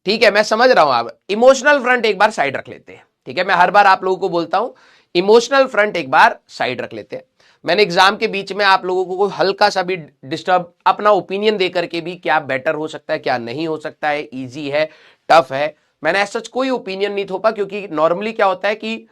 ठीक है, मैं समझ रहा हूं। आप इमोशनल फ्रंट एक बार साइड रख लेते हैं, ठीक है। मैं हर बार आप लोगों को बोलता हूं इमोशनल फ्रंट एक बार साइड रख लेते हैं। मैंने एग्जाम के बीच में आप लोगों को हल्का सा भी डिस्टर्ब, अपना ओपिनियन दे करके भी क्या बेटर हो सकता है क्या नहीं हो सकता है, इजी है टफ है, मैंने ऐसा कोई ओपिनियन नहीं थोपा, क्योंकि नॉर्मली क्या होता है कि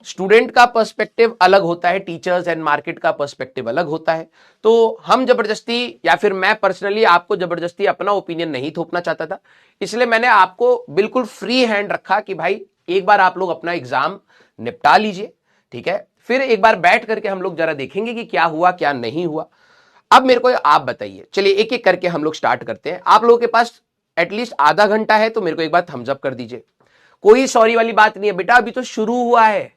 स्टूडेंट का पर्सपेक्टिव अलग होता है, टीचर्स एंड मार्केट का पर्सपेक्टिव अलग होता है। तो हम जबरदस्ती या फिर मैं पर्सनली आपको जबरदस्ती अपना ओपिनियन नहीं थोपना चाहता था, इसलिए मैंने आपको बिल्कुल फ्री हैंड रखा कि भाई एक बार आप लोग अपना एग्जाम निपटा लीजिए, ठीक है। फिर एक बार बैठ करके हम लोग जरा देखेंगे कि क्या हुआ क्या नहीं हुआ। अब मेरे को आप बताइए, चलिए एक एक करके हम लोग स्टार्ट करते हैं। आप लोगों के पास एटलीस्ट आधा घंटा है, तो मेरे को एक बार थम्स अप कर दीजिए। कोई सॉरी वाली बात नहीं है बेटा, अभी तो शुरू हुआ है,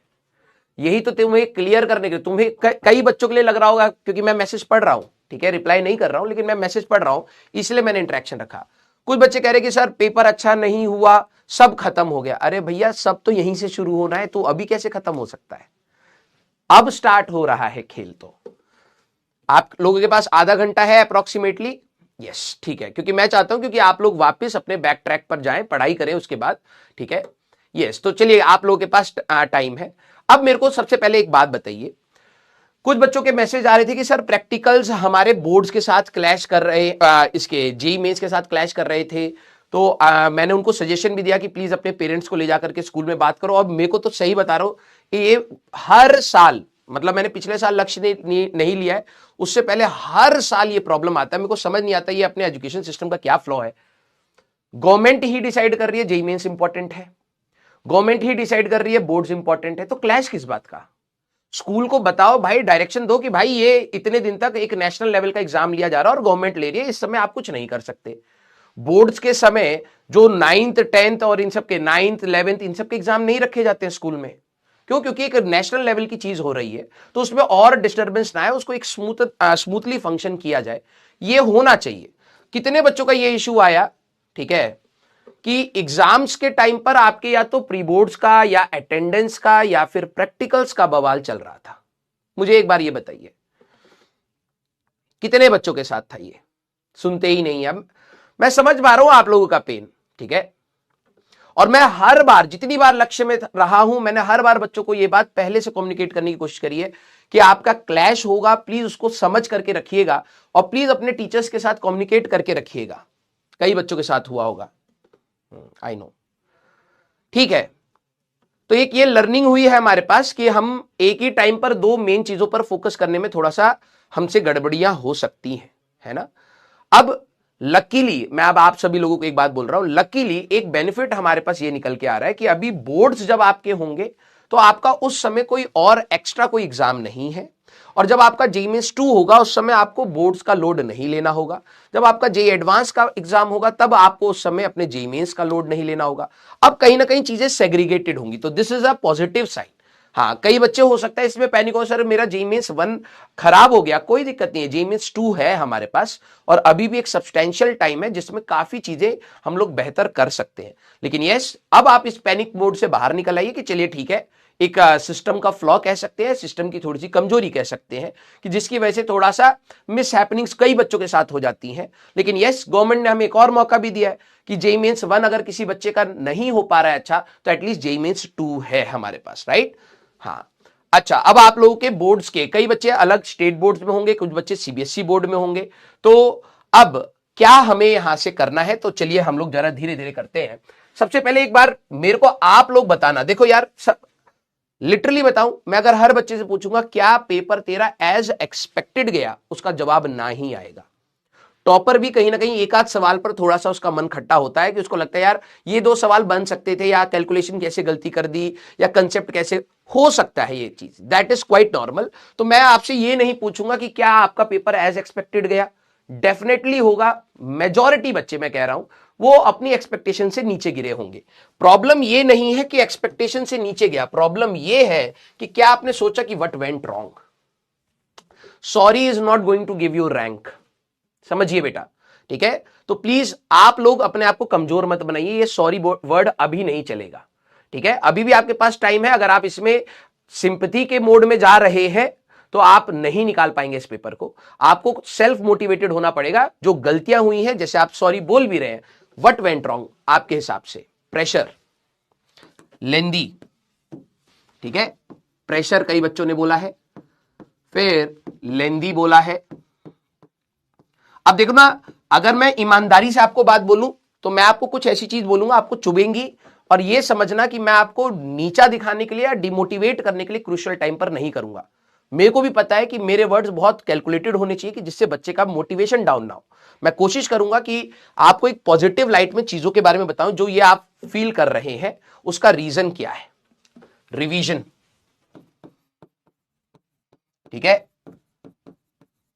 यही तो तुम्हें क्लियर करने के लिए। तुम्हें कई बच्चों के लिए लग रहा होगा क्योंकि मैं मैसेज पढ़ रहा हूं, ठीक है, रिप्लाई नहीं कर रहा हूं, लेकिन मैं मैसेज पढ़ रहा हूं इसलिए मैंने इंटरेक्शन रखा। कुछ बच्चे कह रहे कि सर पेपर अच्छा नहीं हुआ, सब खत्म हो गया। अरे भैया सब तो यहीं से शुरू होना है, तो अभी कैसे खत्म हो सकता है? अब स्टार्ट हो रहा है खेल। तो आप लोगों के पास आधा घंटा है अप्रोक्सीमेटली। यस ठीक है, क्योंकि मैं चाहता हूं क्योंकि आप लोग वापस अपने बैक ट्रैक पर जाएं, पढ़ाई करें उसके बाद, ठीक है। यस, तो चलिए आप लोगों के पास टाइम है। अब मेरे को सबसे पहले एक बात बताइए, कुछ बच्चों के मैसेज आ रहे थे कि सर प्रैक्टिकल्स हमारे बोर्ड्स के साथ क्लैश कर रहे, इसके जेईई मेंस के साथ क्लैश कर रहे थे। तो मैंने उनको सजेशन भी दिया कि प्लीज अपने पेरेंट्स को ले जाकर के स्कूल में बात करो। अब मेरे को तो सही बता रहा हूं कि ये हर साल, मतलब मैंने पिछले साल लक्ष्य नहीं लिया है, उससे पहले हर साल ये प्रॉब्लम आता है। मेरे को समझ नहीं आता ये अपने एजुकेशन सिस्टम का क्या फ्लॉ है। गवर्नमेंट ही डिसाइड कर रही है जेईई मेंस इंपॉर्टेंट है, गवर्नमेंट ही डिसाइड कर रही है बोर्ड्स इंपॉर्टेंट है, तो क्लैश किस बात का? स्कूल को बताओ भाई, डायरेक्शन दो कि भाई ये इतने दिन तक एक नेशनल लेवल का एग्जाम लिया जा रहा है और गवर्नमेंट ले रही है, इस समय आप कुछ नहीं कर सकते। बोर्ड्स के समय जो 9th 10th और इन सब के 9th 11th इन सब के एग्जाम नहीं रखे जाते हैं स्कूल में। क्यों? क्योंकि एक नेशनल लेवल की चीज हो रही है, तो उसमें और डिस्टर्बेंस ना आए, उसको एक स्मूथली फंक्शन किया जाए, ये होना चाहिए। कितने बच्चों का ये इशू आया, ठीक है, कि एग्जाम्स के टाइम पर आपके या तो प्री बोर्ड्स का या अटेंडेंस का या फिर प्रैक्टिकल्स का बवाल चल रहा था। मुझे एक बार ये बताइए कितने बच्चों के साथ था ये? सुनते ही नहीं। अब मैं समझ पा रहा हूं आप लोगों का पेन, ठीक है, और मैं हर बार जितनी बार लक्ष्य में रहा हूं, मैंने हर बार बच्चों को यह बात पहले से कम्युनिकेट करने की कोशिश करी है कि आपका क्लैश होगा, प्लीज उसको समझ करके रखिएगा और प्लीज अपने टीचर्स के साथ कम्युनिकेट करके रखिएगा। कई बच्चों के साथ हुआ होगा, आई नो, ठीक है। तो एक ये लर्निंग हुई है हमारे पास कि हम एक ही टाइम पर दो मेन चीजों पर फोकस करने में थोड़ा सा हमसे गड़बड़ियां हो सकती हैं, है ना। अब लकीली मैं अब आप सभी लोगों को एक बात बोल रहा हूं, लकीली एक बेनिफिट हमारे पास ये निकल के आ रहा है कि अभी बोर्ड्स जब आपके होंगे तो आपका उस समय कोई और एक्स्ट्रा कोई एग्जाम नहीं है, और जब आपका जेईई मेंस 2 होगा उस समय आपको बोर्ड्स का लोड नहीं लेना होगा। जब आपका जेईई एडवांस का एग्जाम होगा तब आपको उस समय अपने जेईई मेंस का लोड नहीं लेना होगा। अब कहीं ना कहीं चीजें सेग्रीगेटेड होंगी, तो this is a positive sign. हाँ, कई बच्चे हो सकता है इसमें पैनिक हो, सर मेरा जेईई मेंस 1 खराब हो गया। कोई दिक्कत नहीं है, जेईई मेंस 2 है हमारे पास और अभी भी एक सब्सटेंशियल टाइम है जिसमें काफी चीजें हम लोग बेहतर कर सकते हैं। लेकिन यस, अब आप इस पैनिक मोड से बाहर निकल आइए कि चलिए ठीक है, एक सिस्टम का फ्लॉ कह सकते हैं, सिस्टम की थोड़ी सी कमजोरी कह सकते हैं कि जिसकी वजह से थोड़ा सा मिस हैपनिंग्स कई बच्चों के साथ हो जाती हैं। लेकिन यस, गवर्नमेंट ने हमें एक और मौका भी दिया है कि जेईई मेंस 1 अगर किसी बच्चे का नहीं हो पा रहा है अच्छा, तो एटलीस्ट जेईई मेंस 2 है हमारे पास, राइट। हाँ, अच्छा, अब आप लोगों के बोर्ड्स के कई बच्चे अलग स्टेट बोर्ड्स में होंगे, कुछ बच्चे सीबीएसई बोर्ड में होंगे, तो अब क्या हमें यहां से करना है? तो चलिए हम लोग जरा धीरे धीरे करते हैं। सबसे पहले एक बार मेरे को आप लोग बताना, देखो यार लिटरली बताऊं, मैं अगर हर बच्चे से पूछूंगा क्या पेपर तेरा एज एक्सपेक्टेड गया, उसका जवाब ना ही आएगा। टॉपर भी कहीं ना कहीं एक आध सवाल पर थोड़ा सा उसका मन खट्टा होता है कि उसको लगता है यार ये 2 सवाल बन सकते थे, या कैलकुलेशन कैसे गलती कर दी, या कंसेप्ट कैसे हो सकता है, ये चीज दैट इज क्वाइट नॉर्मल। तो मैं आपसे ये नहीं पूछूंगा कि क्या आपका पेपर एज एक्सपेक्टेड गया, डेफिनेटली होगा। मेजॉरिटी बच्चे मैं कह रहा हूं वो अपनी एक्सपेक्टेशन से नीचे गिरे होंगे। प्रॉब्लम ये नहीं है कि एक्सपेक्टेशन से नीचे गया, प्रॉब्लम ये है कि क्या आपने सोचा कि what went wrong. Sorry is not going to give you rank, समझिए बेटा, ठीक है। तो प्लीज आप लोग अपने आप को कमजोर मत बनाइए, ये सॉरी वर्ड अभी नहीं चलेगा, ठीक है। अभी भी आपके पास टाइम है, अगर आप इसमें सिंपैथी के मोड में जा रहे हैं तो आप नहीं निकाल पाएंगे इस पेपर को। आपको सेल्फ मोटिवेटेड होना पड़ेगा। जो गलतियां हुई हैं, जैसे आप सॉरी बोल भी रहे हैं, व्हाट वेंट रॉन्ग आपके हिसाब से? प्रेशर, लेंदी, ठीक है, प्रेशर कई बच्चों ने बोला है, फिर लेंदी बोला है। अब देखो ना, अगर मैं ईमानदारी से आपको बात बोलूं तो मैं आपको कुछ ऐसी चीज बोलूंगा, आपको चुभेंगी, और यह समझना कि मैं आपको नीचा दिखाने के लिए या डिमोटिवेट करने के लिए क्रूशियल टाइम पर नहीं करूंगा। मेरे को भी पता है कि मेरे वर्ड्स बहुत कैलकुलेटेड होने चाहिए कि जिससे बच्चे का मोटिवेशन डाउन ना हो। मैं कोशिश करूंगा कि आपको एक पॉजिटिव लाइट में चीजों के बारे में बताऊं, जो ये आप फील कर रहे हैं उसका रीजन क्या है। रिवीजन, ठीक है,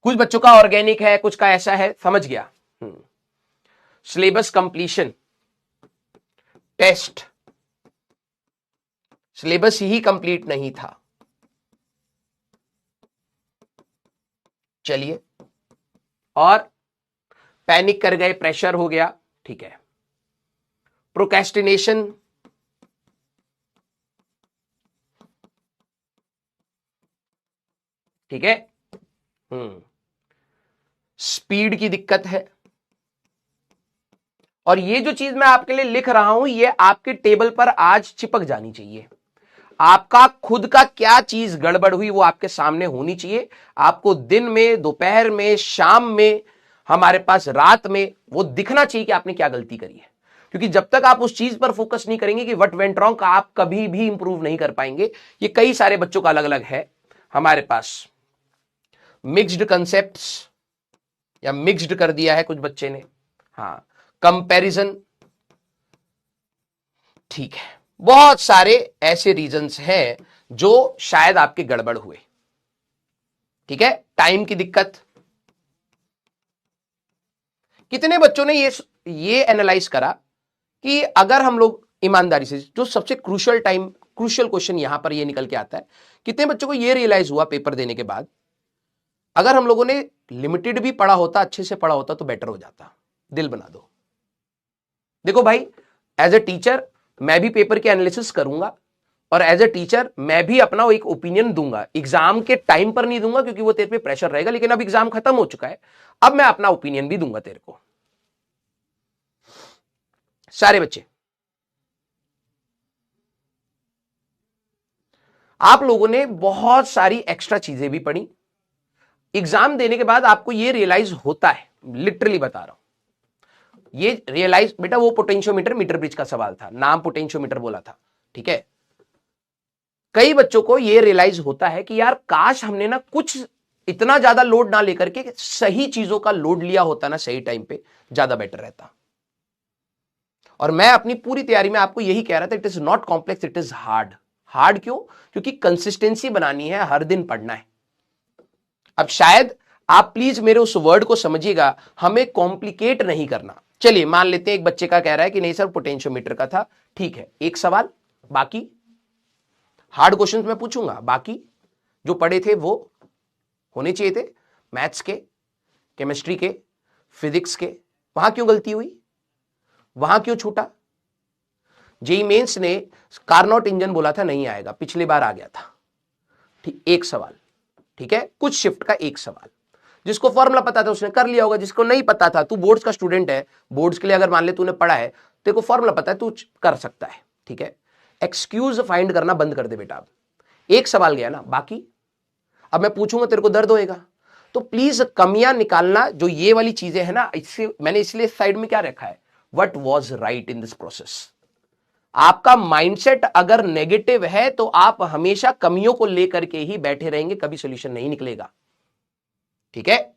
कुछ बच्चों का ऑर्गेनिक है, कुछ का ऐसा है, समझ गया। सिलेबस कंप्लीशन, टेस्ट, सिलेबस ही कंप्लीट नहीं था। चलिए, और पैनिक कर गए, प्रेशर हो गया, ठीक है। प्रोक्रेस्टिनेशन, ठीक है, स्पीड की दिक्कत है। और ये जो चीज मैं आपके लिए लिख रहा हूं, ये आपके टेबल पर आज चिपक जानी चाहिए। आपका खुद का क्या चीज गड़बड़ हुई वो आपके सामने होनी चाहिए। आपको दिन में, दोपहर में, शाम में, हमारे पास रात में वो दिखना चाहिए कि आपने क्या गलती करी है। क्योंकि जब तक आप उस चीज पर फोकस नहीं करेंगे कि व्हाट वेंट रॉन्ग, आप कभी भी इंप्रूव नहीं कर पाएंगे। ये कई सारे बच्चों का अलग अलग है। हमारे पास मिक्स्ड कंसेप्ट्स, या मिक्स्ड कर दिया है कुछ बच्चे ने। हाँ, कंपैरिजन, ठीक है, बहुत सारे ऐसे रीजंस हैं जो शायद आपके गड़बड़ हुए, ठीक है। टाइम की दिक्कत, कितने बच्चों ने ये एनालाइज करा कि अगर हम लोग ईमानदारी से, जो सबसे क्रूशियल क्वेश्चन यहां पर ये निकल के आता है, कितने बच्चों को ये रियलाइज हुआ पेपर देने के बाद, अगर हम लोगों ने लिमिटेड भी पढ़ा होता, अच्छे से पढ़ा होता तो बेटर हो जाता। दिल बना दो। देखो भाई, एज ए टीचर मैं भी पेपर के एनालिसिस करूंगा, और एज ए टीचर मैं भी अपना एक ओपिनियन दूंगा। एग्जाम के टाइम पर नहीं दूंगा क्योंकि वो तेरे पे प्रेशर रहेगा, लेकिन अब एग्जाम खत्म हो चुका है, अब मैं अपना ओपिनियन भी दूंगा तेरे को। सारे बच्चे, आप लोगों ने बहुत सारी एक्स्ट्रा चीजें भी पढ़ी। एग्जाम देने के बाद आपको ये रियलाइज होता है, लिटरली बता रहा हूं, ये रियलाइज, बेटा वो पोटेंशियोमीटर मीटर ब्रिज का सवाल था, नाम पोटेंशियोमीटर बोला था, ठीक है। कई बच्चों को ये रियलाइज होता है कि यार काश हमने ना कुछ इतना ज्यादा लोड ना लेकर के सही चीजों का लोड लिया होता ना सही टाइम पे, ज्यादा बेटर रहता। और मैं अपनी पूरी तैयारी में आपको यही कह रहा था, it is not complex, it is hard. Hard क्यों? क्योंकि कंसिस्टेंसी बनानी है, हर दिन पढ़ना है। अब शायद आप प्लीज मेरे उस वर्ड को समझिएगा, हमें कॉम्प्लिकेट नहीं करना। चलिए मान लेते हैं एक बच्चे का कह रहा है कि नहीं सर पोटेंशियोमीटर का था, ठीक है, एक सवाल, बाकी हार्ड क्वेश्चंस मैं पूछूंगा, बाकी जो पढ़े थे वो होने चाहिए थे, मैथ्स के, केमिस्ट्री के, फिजिक्स के, वहां क्यों गलती हुई, वहां क्यों छूटा? जेई मेंस ने कार्नोट इंजन बोला था नहीं आएगा, पिछली बार आ गया था, ठीक, एक सवाल, ठीक है, कुछ शिफ्ट का एक सवाल, जिसको फॉर्मूला पता था उसने कर लिया होगा, जिसको नहीं पता था, तू बोर्ड्स का स्टूडेंट है, बोर्ड्स के लिए अगर मान ले तूने पढ़ा है, तेरे को फॉर्मूला पता है, तू कर सकता है, ठीक है। एक्सक्यूज फाइंड करना बंद कर दे बेटा। अब एक सवाल गया ना, बाकी अब मैं पूछूंगा तेरे को दर्द होएगा। तो प्लीज कमियां निकालना, जो ये वाली चीजें हैं ना, इससे मैंने इसलिए साइड में क्या रखा है, what was right in this process. आपका माइंडसेट अगर नेगेटिव है तो आप हमेशा कमियों को लेकर के ही बैठे रहेंगे, कभी सोल्यूशन नहीं निकलेगा, ठीक है,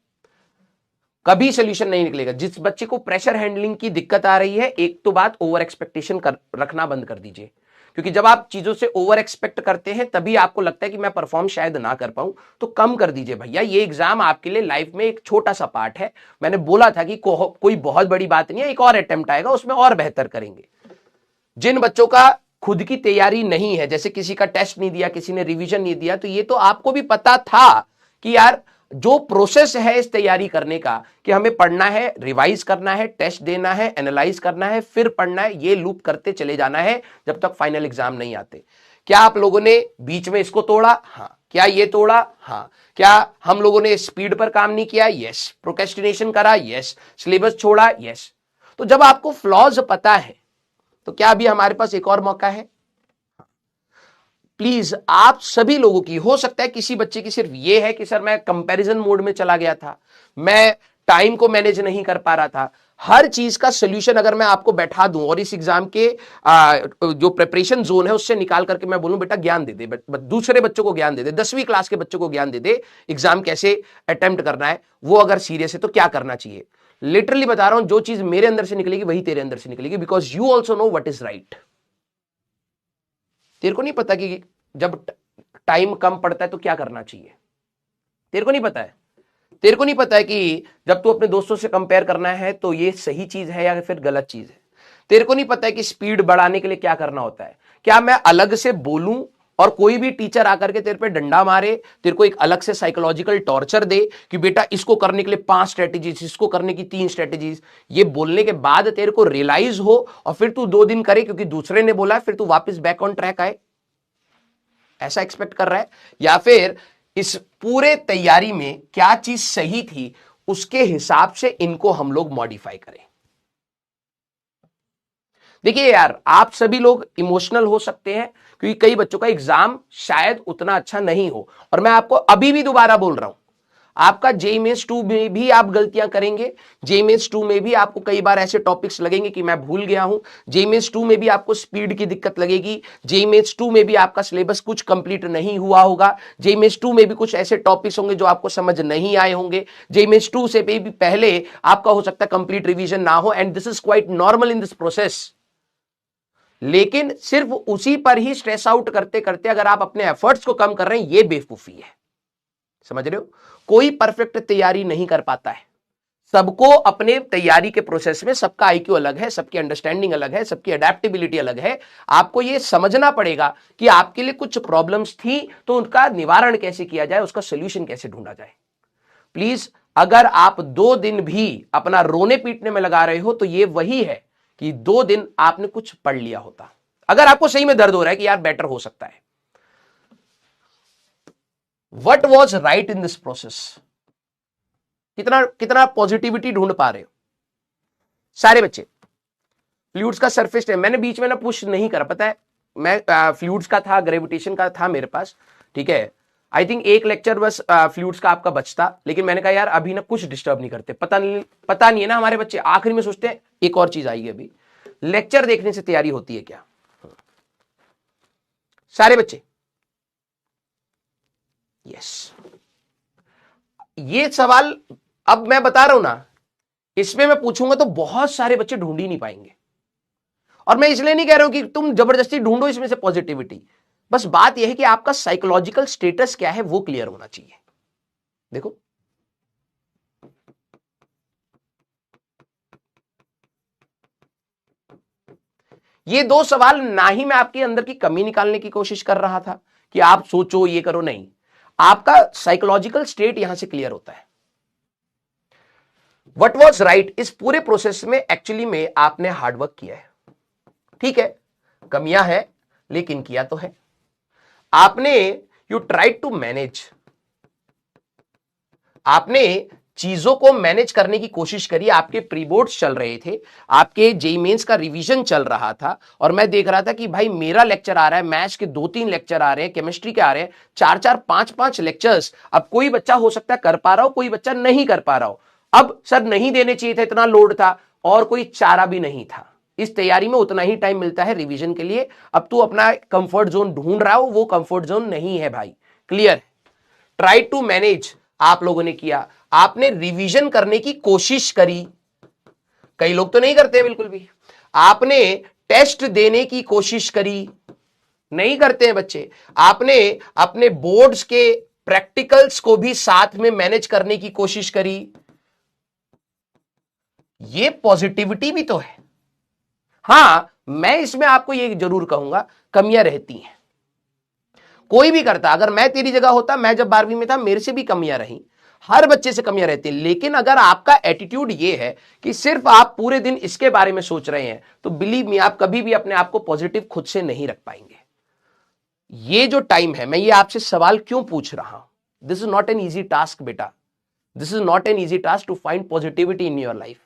कभी सोल्यूशन नहीं निकलेगा। जिस बच्चे को प्रेशर हैंडलिंग की दिक्कत आ रही है, एक तो बात ओवर एक्सपेक्टेशन रखना बंद कर दीजिए, क्योंकि जब आप चीजों से ओवर एक्सपेक्ट करते हैं तभी आपको लगता है कि मैं परफॉर्म शायद ना कर पाऊं, तो कम कर दीजिए भैया। ये एग्जाम आपके लिए लाइफ में एक छोटा सा पार्ट है। मैंने बोला था कि कोई बहुत बड़ी बात नहीं है, एक और अटेम्प्ट आएगा, उसमें और बेहतर करेंगे। जिन बच्चों का खुद की तैयारी नहीं है, जैसे किसी का टेस्ट नहीं दिया, किसी ने रिवीजन नहीं दिया, तो ये तो आपको भी पता था कि यार जो प्रोसेस है इस तैयारी करने का, कि हमें पढ़ना है, रिवाइज करना है, टेस्ट देना है, एनालाइज करना है, फिर पढ़ना है, ये लूप करते चले जाना है जब तक फाइनल एग्जाम नहीं आते। क्या आप लोगों ने बीच में इसको तोड़ा? हाँ। क्या ये तोड़ा? हाँ। क्या हम लोगों ने स्पीड पर काम नहीं किया? यस। प्रोक्रेस्टिनेशन करा? यस। सिलेबस छोड़ा? यस। तो जब आपको फ्लॉज पता है तो क्या अभी हमारे पास एक और मौका है? प्लीज आप सभी लोगों की, हो सकता है किसी बच्चे की सिर्फ ये है कि सर मैं कंपैरिजन मोड में चला गया था, मैं टाइम को मैनेज नहीं कर पा रहा था। हर चीज का सोल्यूशन अगर मैं आपको बैठा दूं और इस एग्जाम के जो प्रिपरेशन जोन है उससे निकाल करके मैं बोलूं बेटा ज्ञान दे दे, दूसरे बच्चों को ज्ञान दे दे, 10वीं क्लास के बच्चों को ज्ञान दे दे, एग्जाम कैसे अटेम्प्ट करना है, वो अगर सीरियस है तो क्या करना चाहिए, लिटरली बता रहा हूं, जो चीज मेरे अंदर से निकलेगी वही तेरे अंदर से निकलेगी, because you also know what is right. तेरे को नहीं पता कि जब टाइम कम पड़ता है तो क्या करना चाहिए, तेरे को नहीं पता है। तेरे को नहीं पता है कि जब तू अपने दोस्तों से कंपेयर करना है तो ये सही चीज है या फिर गलत चीज है। तेरे को नहीं पता है कि स्पीड बढ़ाने के लिए क्या करना होता है। क्या मैं अलग से बोलूं और कोई भी टीचर आकर के तेरे पे डंडा मारे, तेरे को एक अलग से साइकोलॉजिकल टॉर्चर दे कि बेटा इसको करने के लिए 5 स्ट्रेटेजीज, इसको करने की 3 स्ट्रेटेजीज, ये बोलने के बाद तेरे को रियलाइज हो और फिर तू 2 दिन करे क्योंकि दूसरे ने बोला, फिर तू वापस बैक ऑन ट्रैक आए, ऐसा एक्सपेक्ट कर रहा है? या फिर इस पूरे तैयारी में क्या चीज सही थी उसके हिसाब से इनको हम लोग मॉडिफाई करें? देखिए यार, आप सभी लोग इमोशनल हो सकते हैं क्योंकि कई बच्चों का एग्जाम शायद उतना अच्छा नहीं हो, और मैं आपको अभी भी दोबारा बोल रहा हूं, आपका जेईई मेंस 2 में भी आप गलतियां करेंगे, जेईई मेंस 2 में भी आपको कई बार ऐसे टॉपिक्स लगेंगे कि मैं भूल गया हूं, जेईई मेंस 2 में भी आपको स्पीड की दिक्कत लगेगी, जेईई मेंस 2 में भी आपका सिलेबस कुछ कंप्लीट नहीं हुआ होगा, जेईई मेंस 2 में भी कुछ ऐसे टॉपिक्स होंगे जो आपको समझ नहीं आए होंगे, जेईई मेंस 2 से भी पहले आपका हो सकता है कंप्लीट रिवीजन ना हो, and this is quite normal in this process. लेकिन सिर्फ उसी पर ही स्ट्रेस आउट करते करते अगर आप अपने एफर्ट्स को कम कर रहे हैं, यह बेवकूफी है। समझ रहे हो? कोई परफेक्ट तैयारी नहीं कर पाता है, सबको अपने तैयारी के प्रोसेस में सबका आईक्यू अलग है, सबकी अंडरस्टैंडिंग अलग है, सबकी अडेप्टेबिलिटी अलग है। आपको यह समझना पड़ेगा कि आपके लिए कुछ प्रॉब्लम्स थी तो उनका निवारण कैसे किया जाए, उसका सोल्यूशन कैसे ढूंढा जाए। प्लीज, अगर आप 2 दिन भी अपना रोने पीटने में लगा रहे हो तो यह वही है कि 2 दिन आपने कुछ पढ़ लिया होता। अगर आपको सही में दर्द हो रहा है कि यार बेटर हो सकता है, What was right in this process? कितना पॉजिटिविटी ढूंढ पा रहे हो सारे बच्चे? फ्लूइड्स का सरफेस टेंस मैंने बीच में ना पुश नहीं करा, पता है, मैं फ्लूइड्स का था, ग्रेविटेशन का था मेरे पास, ठीक है। आई थिंक एक लेक्चर बस फ्लूइड्स का आपका बचता, लेकिन मैंने कहा यार अभी ना कुछ डिस्टर्ब नहीं करते, पता नहीं है ना, हमारे बच्चे आखिरी में सोचते हैं एक और चीज आएगी, अभी लेक्चर देखने से तैयारी होती है क्या? सारे बच्चे यस। ये सवाल अब मैं बता रहा हूं ना, इसमें मैं पूछूंगा तो बहुत सारे बच्चे ढूंढ ही नहीं पाएंगे, और मैं इसलिए नहीं कह रहा हूं कि तुम जबरदस्ती ढूंढो इसमें से पॉजिटिविटी, बस बात यह है कि आपका साइकोलॉजिकल स्टेटस क्या है वो क्लियर होना चाहिए। देखो, ये 2 सवाल ना ही मैं आपके अंदर की कमी निकालने की कोशिश कर रहा था कि आप सोचो ये करो, नहीं, आपका साइकोलॉजिकल स्टेट यहां से क्लियर होता है। व्हाट वाज राइट, इस पूरे प्रोसेस में एक्चुअली में आपने हार्डवर्क किया है, ठीक है, कमियां है लेकिन किया तो है आपने। यू ट्राइड टू मैनेज, आपने चीजों को मैनेज करने की कोशिश करी। आपके प्री बोर्ड्स चल रहे थे, आपके जेईई मेंस का रिवीजन चल रहा था, और मैं देख रहा था कि भाई मेरा लेक्चर आ रहा है, मैथ्स के 2-3 लेक्चर आ रहे हैं, केमिस्ट्री के आ रहे हैं 4-4 5-5 लेक्चर्स। अब कोई बच्चा हो सकता है कर पा रहा हो, कोई बच्चा नहीं कर पा रहा हो। अब सर नहीं देने चाहिए था, इतना लोड था और कोई चारा भी नहीं था। इस तैयारी में उतना ही टाइम मिलता है रिवीजन के लिए। अब तू अपना कंफर्ट जोन ढूंढ रहा हो, वो कंफर्ट जोन नहीं है भाई, क्लियर। ट्राई टू मैनेज आप लोगों ने किया, आपने रिवीजन करने की कोशिश करी, कई लोग तो नहीं करते बिल्कुल भी। आपने टेस्ट देने की कोशिश करी, नहीं करते हैं बच्चे। आपने अपने बोर्ड्स के प्रैक्टिकल्स को भी साथ में मैनेज करने की कोशिश करी। ये पॉजिटिविटी भी तो है। हां, मैं इसमें आपको ये जरूर कहूंगा, कमियां रहती हैं, कोई भी करता। अगर मैं तेरी जगह होता, मैं जब 12वीं में था मेरे से भी कमियां रही, हर बच्चे से कमियां रहती है। लेकिन अगर आपका एटीट्यूड ये है कि सिर्फ आप पूरे दिन इसके बारे में सोच रहे हैं, तो बिलीव मी, आप कभी भी अपने आप को पॉजिटिव खुद से नहीं रख पाएंगे। ये जो टाइम है, मैं ये आपसे सवाल क्यों पूछ रहा हूं, this is not an easy task बेटा, this is not an easy task to find positivity in your life.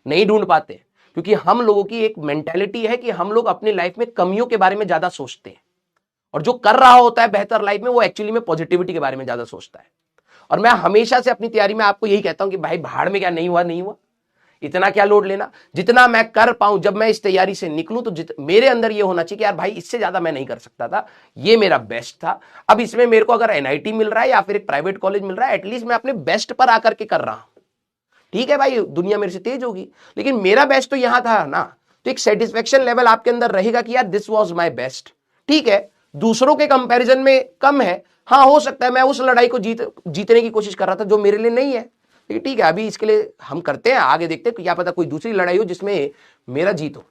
नहीं ढूंढ पाते, क्योंकि हम लोगों की एक मेंटेलिटी है कि हम लोग अपनी लाइफ में कमियों के बारे में ज्यादा सोचते हैं, और जो कर रहा होता है बेहतर लाइफ में वो एक्चुअली में पॉजिटिविटी के बारे में ज्यादा सोचता है। और मैं हमेशा से अपनी तैयारी में आपको यही कहता हूं कि भाई भाड़ में, क्या नहीं हुआ नहीं हुआ, इतना क्या लोड लेना, जितना मैं कर पाऊं, जब मैं इस तैयारी से निकलूं तो मेरे अंदर ये होना चाहिए कि यार भाई इससे ज्यादा मैं नहीं कर सकता था, ये मेरा बेस्ट था। अब इसमें मेरे को अगर एनआईटी मिल रहा है या फिर एक प्राइवेट कॉलेज मिल रहा है, एटलीस्ट मैं अपने बेस्ट पर आकर के कर रहा हूं। ठीक है भाई, दुनिया मेरे से तेज होगी, लेकिन मेरा बेस्ट तो यहां था ना। तो एक सेटिस्फेक्शन लेवल आपके अंदर रहेगा कि यार दिस वॉज माई बेस्ट। ठीक है, दूसरों के कंपैरिजन में कम है, हाँ हो सकता है मैं उस लड़ाई को जीतने की कोशिश कर रहा था जो मेरे लिए नहीं है, लेकिन ठीक है अभी इसके लिए हम करते हैं, आगे देखते हैं, क्या पता कोई दूसरी लड़ाई हो जिसमें मेरा जीत हो।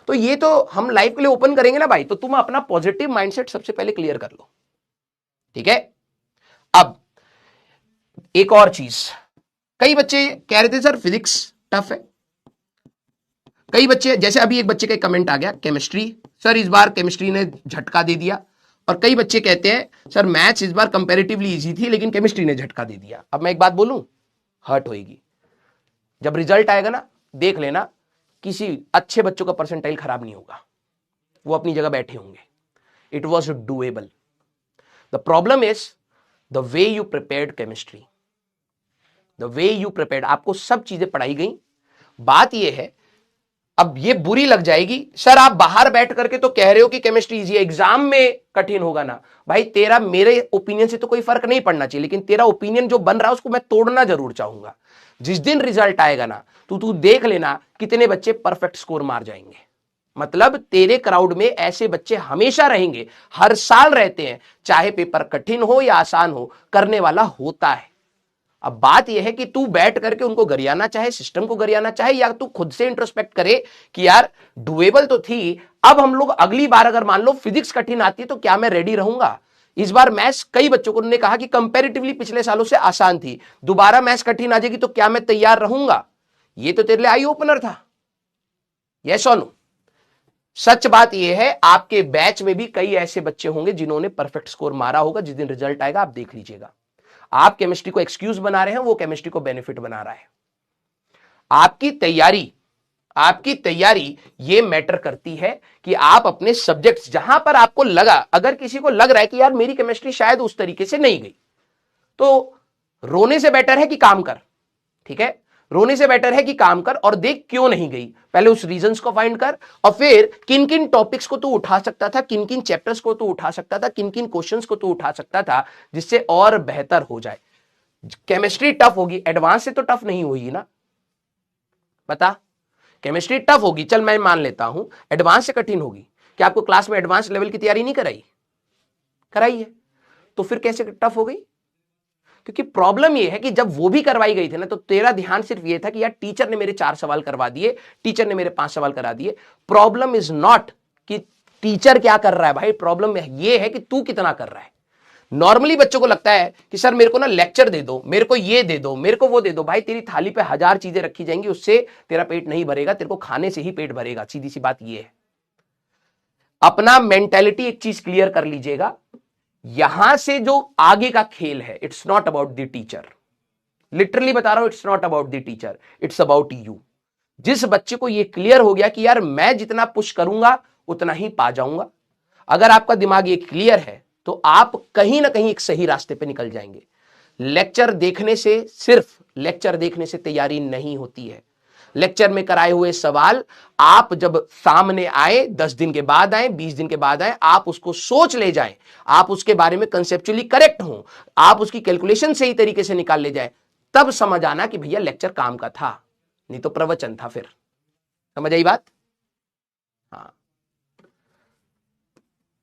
तो ये तो हम लाइफ के लिए ओपन करेंगे ना भाई, तो तुम अपना पॉजिटिव माइंडसेट सबसे पहले क्लियर कर लो। ठीक है, अब एक और चीज, कई बच्चे कह रहे थे सर फिजिक्स टफ है, कई बच्चे, जैसे अभी एक बच्चे का कमेंट आ गया केमिस्ट्री, सर इस बार केमिस्ट्री ने झटका दे दिया, और कई बच्चे कहते हैं सर मैथ्स इस बार कंपैरेटिवली इजी थी लेकिन केमिस्ट्री ने झटका दे दिया। अब मैं एक बात बोलूं, हर्ट होएगी जब रिजल्ट आएगा ना, देख लेना किसी अच्छे बच्चों का परसेंटाइल खराब नहीं होगा, वो अपनी जगह बैठे होंगे। It was doable. The problem is the way you prepared chemistry, the way you prepared, आपको सब चीजें पढ़ाई गई। बात यह है, अब ये बुरी लग जाएगी, सर आप बाहर बैठ करके तो कह रहे हो कि केमिस्ट्री इजी है, एग्जाम में कठिन होगा ना। भाई तेरा मेरे ओपिनियन से तो कोई फर्क नहीं पड़ना चाहिए, लेकिन तेरा ओपिनियन जो बन रहा है उसको मैं तोड़ना जरूर चाहूंगा। जिस दिन रिजल्ट आएगा ना, तो तू देख लेना कितने बच्चे परफेक्ट स्कोर मार जाएंगे। मतलब तेरे क्राउड में ऐसे बच्चे हमेशा रहेंगे, हर साल रहते हैं, चाहे पेपर कठिन हो या आसान हो, करने वाला होता है। अब बात यह है कि तू बैठ करके उनको गरियाना चाहे, सिस्टम को गरियाना चाहे, या तू खुद से इंट्रोस्पेक्ट करे कि यार डुएबल तो थी, अब हम लोग अगली बार अगर मान लो फिजिक्स कठिन आती है तो क्या मैं रेडी रहूंगा। इस बार मैथ्स, कई बच्चों को उन्होंने कहा कि कंपैरेटिवली पिछले सालों से आसान थी, दोबारा मैथ्स कठिन आ जाएगी तो क्या मैं तैयार रहूंगा। ये तो तेरे लिए आई ओपनर था, यस और नो। सच बात यह है, आपके बैच में भी कई ऐसे बच्चे होंगे जिन्होंने परफेक्ट स्कोर मारा होगा। जिस दिन रिजल्ट आएगा आप देख लीजिएगा, आप केमिस्ट्री को एक्सक्यूज बना रहे हैं, वो केमिस्ट्री को बेनिफिट बना रहा है। आपकी तैयारी ये मैटर करती है कि आप अपने सब्जेक्ट्स, जहां पर आपको लगा, अगर किसी को लग रहा है कि यार मेरी केमिस्ट्री शायद उस तरीके से नहीं गई, तो रोने से बेटर है कि काम कर। ठीक है, रोने से बेटर है कि काम कर और देख क्यों नहीं गई, पहले उस रीजंस को फाइंड कर, और फिर किन किन टॉपिक्स को तू उठा सकता था, किन किन चैप्टर्स को तू उठा सकता था, किन किन क्वेश्चंस को तू उठा सकता था जिससे और बेहतर हो जाए। केमिस्ट्री टफ होगी, एडवांस से तो टफ नहीं होगी ना, बता। केमिस्ट्री टफ होगी, चल मैं मान लेता हूं, एडवांस से कठिन होगी। क्या आपको क्लास में एडवांस लेवल की तैयारी नहीं कराई है, तो फिर कैसे टफ हो गई। क्योंकि प्रॉब्लम यह है कि जब वो भी करवाई गई थी ना, तो तेरा ध्यान सिर्फ ये था कि यार टीचर ने मेरे 4 सवाल करवा दिए, टीचर ने मेरे 5 सवाल करा दिए। प्रॉब्लम इज नॉट कि टीचर क्या कर रहा है भाई, प्रॉब्लम ये है कि तू कितना कर रहा है। नॉर्मली बच्चों को लगता है कि सर मेरे को ना लेक्चर दे दो, मेरे को ये दे दो, मेरे को वो दे दो। भाई तेरी थाली पे 1000 चीजें रखी जाएंगी, उससे तेरा पेट नहीं भरेगा, तेरे को खाने से ही पेट भरेगा। सीधी सी बात ये है। अपना मेंटेलिटी एक चीज क्लियर कर लीजिएगा, यहां से जो आगे का खेल है, it's not about the teacher. Literally बता रहा हूं, it's not about the teacher, it's about you. जिस बच्चे को ये क्लियर हो गया कि यार मैं जितना पुश करूंगा उतना ही पा जाऊंगा, अगर आपका दिमाग ये क्लियर है तो आप कहीं ना कहीं एक सही रास्ते पे निकल जाएंगे। लेक्चर देखने से, सिर्फ लेक्चर देखने से तैयारी नहीं होती है। लेक्चर में कराए हुए सवाल आप जब सामने आए, 10 दिन के बाद आए, 20 दिन के बाद आए, आप उसको सोच ले जाएं, आप उसके बारे में कंसेप्चुअली करेक्ट हो, आप उसकी कैलकुलेशन सही तरीके से निकाल ले जाए, तब समझ आना कि भैया लेक्चर काम का था, नहीं तो प्रवचन था। फिर समझ आई बात। हाँ,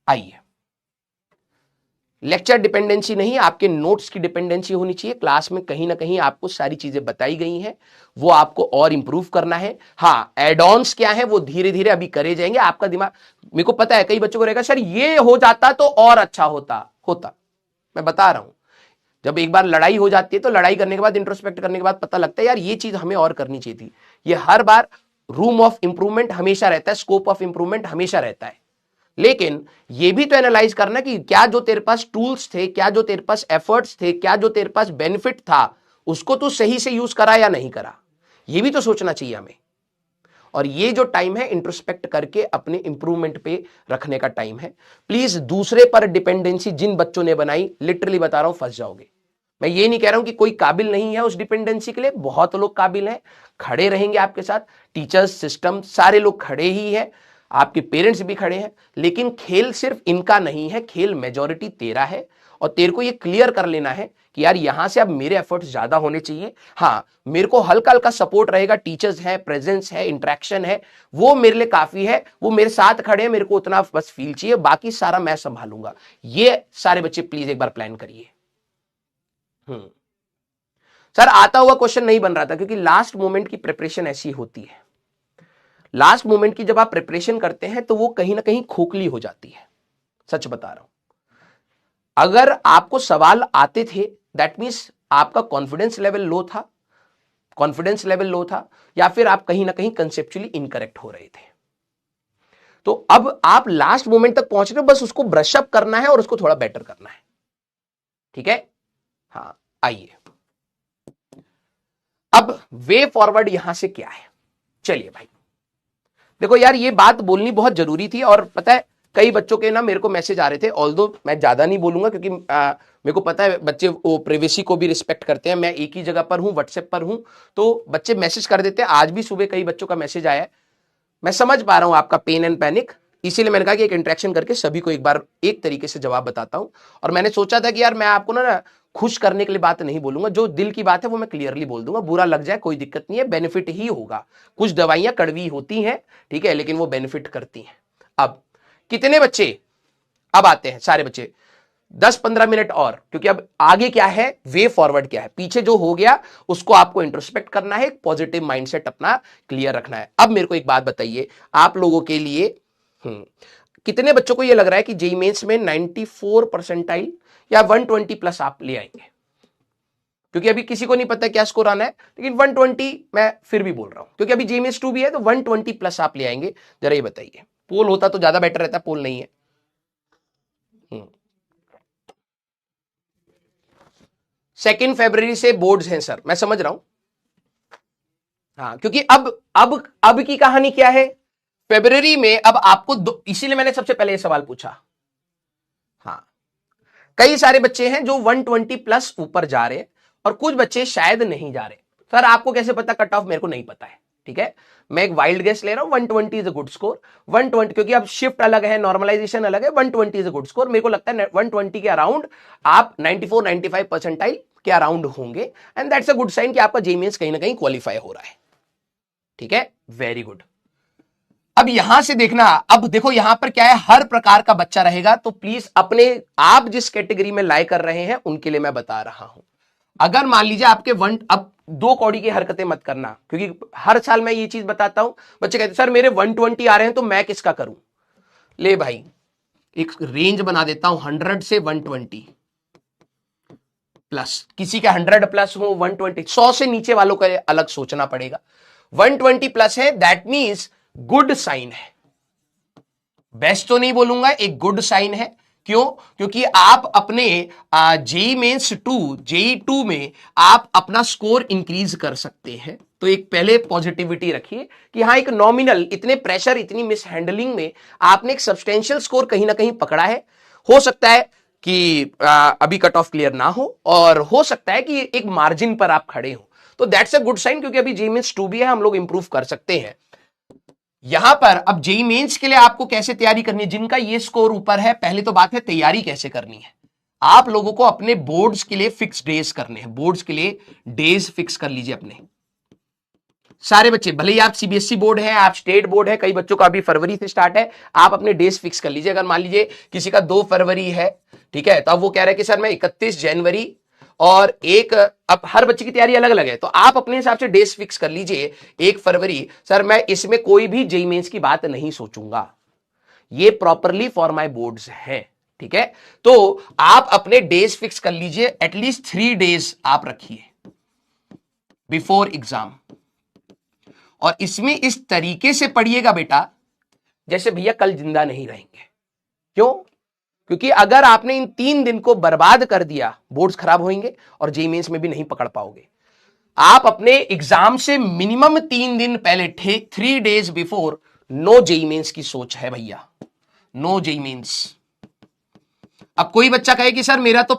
आइए, लेक्चर डिपेंडेंसी नहीं, आपके नोट्स की डिपेंडेंसी होनी चाहिए। क्लास में कहीं ना कहीं आपको सारी चीजें बताई गई हैं, वो आपको और इंप्रूव करना है। हाँ, एड ऑन्स क्या है वो धीरे धीरे अभी करे जाएंगे। आपका दिमाग, मेरे को पता है कई बच्चों को रहेगा सर ये हो जाता तो और अच्छा होता। मैं बता रहा हूं, जब एक बार लड़ाई हो जाती है तो लड़ाई करने के बाद, इंट्रोस्पेक्ट करने के बाद पता लगता है यार ये चीज हमें और करनी चाहिए थी। ये हर बार रूम ऑफ इंप्रूवमेंट हमेशा रहता है, स्कोप ऑफ इंप्रूवमेंट हमेशा रहता है। लेकिन ये भी तो एनालाइज करना कि क्या जो तेरे पास टूल्स थे, क्या जो तेरे पास एफर्ट्स थे, क्या जो तेरे पास बेनिफिट था, उसको तू सही से यूज करा या नहीं करा, ये भी तो सोचना चाहिए हमें। और ये जो टाइम है इंट्रोस्पेक्ट करके अपने इंप्रूवमेंट पे रखने का टाइम है। प्लीज दूसरे पर डिपेंडेंसी जिन बच्चों ने बनाई, लिटरली बता रहा हूं फंस जाओगे। मैं ये नहीं कह रहा हूं कि कोई काबिल नहीं है उस डिपेंडेंसी के लिए, बहुत लोग काबिल हैं, खड़े रहेंगे आपके साथ, टीचर्स, सिस्टम, सारे लोग खड़े ही हैं, आपके पेरेंट्स भी खड़े हैं। लेकिन खेल सिर्फ इनका नहीं है, खेल मेजॉरिटी तेरा है, और तेरे को ये क्लियर कर लेना है कि यार यहां से अब मेरे एफर्ट्स ज्यादा होने चाहिए। हाँ, मेरे को हल्का हल्का सपोर्ट रहेगा, टीचर्स है, प्रेजेंस है, इंटरेक्शन है, वो मेरे लिए काफी है, वो मेरे साथ खड़े हैं, मेरे को उतना बस फील चाहिए, बाकी सारा मैं संभालूंगा। ये सारे बच्चे प्लीज एक बार प्लान करिए। सर आता हुआ क्वेश्चन नहीं बन रहा था क्योंकि लास्ट मोमेंट की प्रिपरेशन ऐसी होती है। लास्ट मोमेंट की जब आप प्रिपरेशन करते हैं तो वो कहीं ना कहीं खोखली हो जाती है, सच बता रहा हूं। अगर आपको सवाल आते थे दैट मींस आपका कॉन्फिडेंस लेवल लो था, या फिर आप कहीं ना कहीं कंसेप्चुअली इनकरेक्ट हो रहे थे। तो अब आप लास्ट मोमेंट तक पहुंच रहे हो, बस उसको ब्रश अप करना है और उसको थोड़ा बेटर करना है। ठीक है, हाँ आइए अब वे फॉरवर्ड यहां से क्या है। चलिए भाई देखो यार, ये बात बोलनी बहुत जरूरी थी। और पता है कई बच्चों के ना मेरे को मैसेज आ रहे थे, ऑल्दो मैं ज्यादा नहीं बोलूंगा क्योंकि मेरे को पता है बच्चे वो प्रिवेसी को भी रिस्पेक्ट करते हैं। मैं एक ही जगह पर हूं, व्हाट्सएप पर हूं, तो बच्चे मैसेज कर देते हैं। आज भी सुबह कई बच्चों का मैसेज आया है, मैं समझ पा रहा हूं आपका पेन एंड पैनिक, इसीलिए मैंने कहा कि एक इंटरेक्शन करके सभी को एक बार एक तरीके से जवाब बताता हूं। और मैंने सोचा था कि यार मैं आपको ना खुश करने के लिए बात नहीं बोलूंगा, जो दिल की बात है वो मैं क्लियरली बोल दूंगा, बुरा लग जाए कोई दिक्कत नहीं है, बेनिफिट ही होगा। कुछ दवाइयां कड़वी होती हैं, ठीक है, लेकिन वो बेनिफिट करती हैं। अब कितने बच्चे, अब आते हैं सारे बच्चे 10-15 मिनट और, क्योंकि अब आगे क्या है, वे फॉरवर्ड क्या है, पीछे जो हो गया उसको आपको इंट्रोस्पेक्ट करना है, पॉजिटिव माइंडसेट अपना क्लियर रखना है। अब मेरे को एक बात बताइए आप लोगों के लिए, कितने बच्चों को यह लग रहा है कि जेईई मेंस में 94 परसेंटाइल या 120 प्लस आप ले आएंगे? क्योंकि अभी किसी को नहीं पता क्या स्कोर आना है, लेकिन 120 मैं फिर भी बोल रहा हूं क्योंकि अभी जेईई मेंस 2 भी है, तो 120 प्लस आप ले आएंगे। जरा ये बताइए, पोल होता तो ज्यादा बेटर रहता, पोल नहीं है। 2 फरवरी से बोर्ड्स हैं सर, मैं समझ रहा हूं। हाँ, क्योंकि अब की कहानी क्या है, फरवरी में अब आपको इसीलिए मैंने सबसे पहले ये सवाल पूछा। हाँ, कई सारे बच्चे हैं जो 120 प्लस ऊपर जा रहे हैं और कुछ बच्चे शायद नहीं जा रहे। सर आपको कैसे पता कट ऑफ, मेरे को नहीं पता है, ठीक है, मैं एक वाइल्ड गेस ले रहा हूं। 120 इज अ गुड स्कोर, 120, क्योंकि अब शिफ्ट अलग है, नॉर्मलाइजेशन अलग है, 120 इज अ गुड स्कोर। मेरे को लगता है 120 के अराउंड आप 94-95 परसेंटाइल के अराउंड होंगे, and that's a good sign कि आपका जेईई मेंस कहीं ना कहीं क्वालिफाई हो रहा है। ठीक है, वेरी गुड। अब यहां से देखना, अब देखो यहां पर क्या है, हर प्रकार का बच्चा रहेगा, तो प्लीज अपने आप जिस कैटेगरी में लाइक कर रहे हैं उनके लिए मैं बता रहा हूं। अगर मान लीजिए आपके अब 2 कौड़ी की हरकतें मत करना, क्योंकि हर साल मैं ये चीज बताता हूं, बच्चे कहते सर मेरे 120 आ रहे हैं तो मैं किसका करूं। ले भाई, एक रेंज बना देता हूं 100 से 120 प्लस, किसी का 100 प्लस हो, 120, 100 से नीचे वालों का अलग सोचना पड़ेगा। 120 प्लस है, दैट मींस गुड साइन है, बेस्ट तो नहीं बोलूंगा, एक गुड साइन है। क्यों? क्योंकि आप अपने जेईई मेंस 2, जेईई 2 में आप अपना स्कोर इंक्रीज कर सकते हैं। तो एक पहले पॉजिटिविटी रखिए कि हाँ, एक नॉमिनल, इतने प्रेशर, इतनी मिस हैंडलिंग में आपने एक सब्सटेंशियल स्कोर कहीं ना कहीं पकड़ा है। हो सकता है कि अभी कट ऑफ क्लियर ना हो, और हो सकता है कि एक मार्जिन पर आप खड़े हो, तो दैट्स अ गुड साइन, क्योंकि अभी जेईई मेंस 2 भी है, हम लोग इंप्रूव कर सकते हैं। यहां पर अब जेईई मेंस के लिए आपको कैसे तैयारी करनी है, जिनका ये स्कोर ऊपर है, पहले तो बात है तैयारी कैसे करनी है। आप लोगों को अपने बोर्ड्स के लिए फिक्स डेज करने हैं, बोर्ड्स के लिए डेज फिक्स कर लीजिए अपने सारे बच्चे, भले ही आप सीबीएसई बोर्ड है, आप स्टेट बोर्ड है, कई बच्चों का अभी फरवरी से स्टार्ट है, आप अपने डेज फिक्स कर लीजिए। अगर मान लीजिए किसी का 2 फरवरी है, ठीक है, तो अब वो कह रहा है कि सर मैं 31 जनवरी और अब हर बच्चे की तैयारी अलग अलग है, तो आप अपने हिसाब से डेज फिक्स कर लीजिए। 1 फरवरी सर मैं इसमें कोई भी जेईई मेंस की बात नहीं सोचूंगा, ये प्रॉपरली फॉर माय बोर्ड्स है, ठीक है। तो आप अपने डेज फिक्स कर लीजिए, एटलीस्ट 3 डेज आप रखिए बिफोर एग्जाम, और इसमें इस तरीके से पढ़िएगा बेटा जैसे भैया कल जिंदा नहीं रहेंगे। क्यों? क्योंकि अगर आपने इन 3 दिन को बर्बाद कर दिया, बोर्ड्स खराब होंगे और जेईई मेंस में भी नहीं पकड़ पाओगे। आप अपने एग्जाम से मिनिमम 3 दिन पहले 3 days before no JEE Mains की सोच है भैया, नो जेई मेंस। अब कोई बच्चा कहे कि सर मेरा तो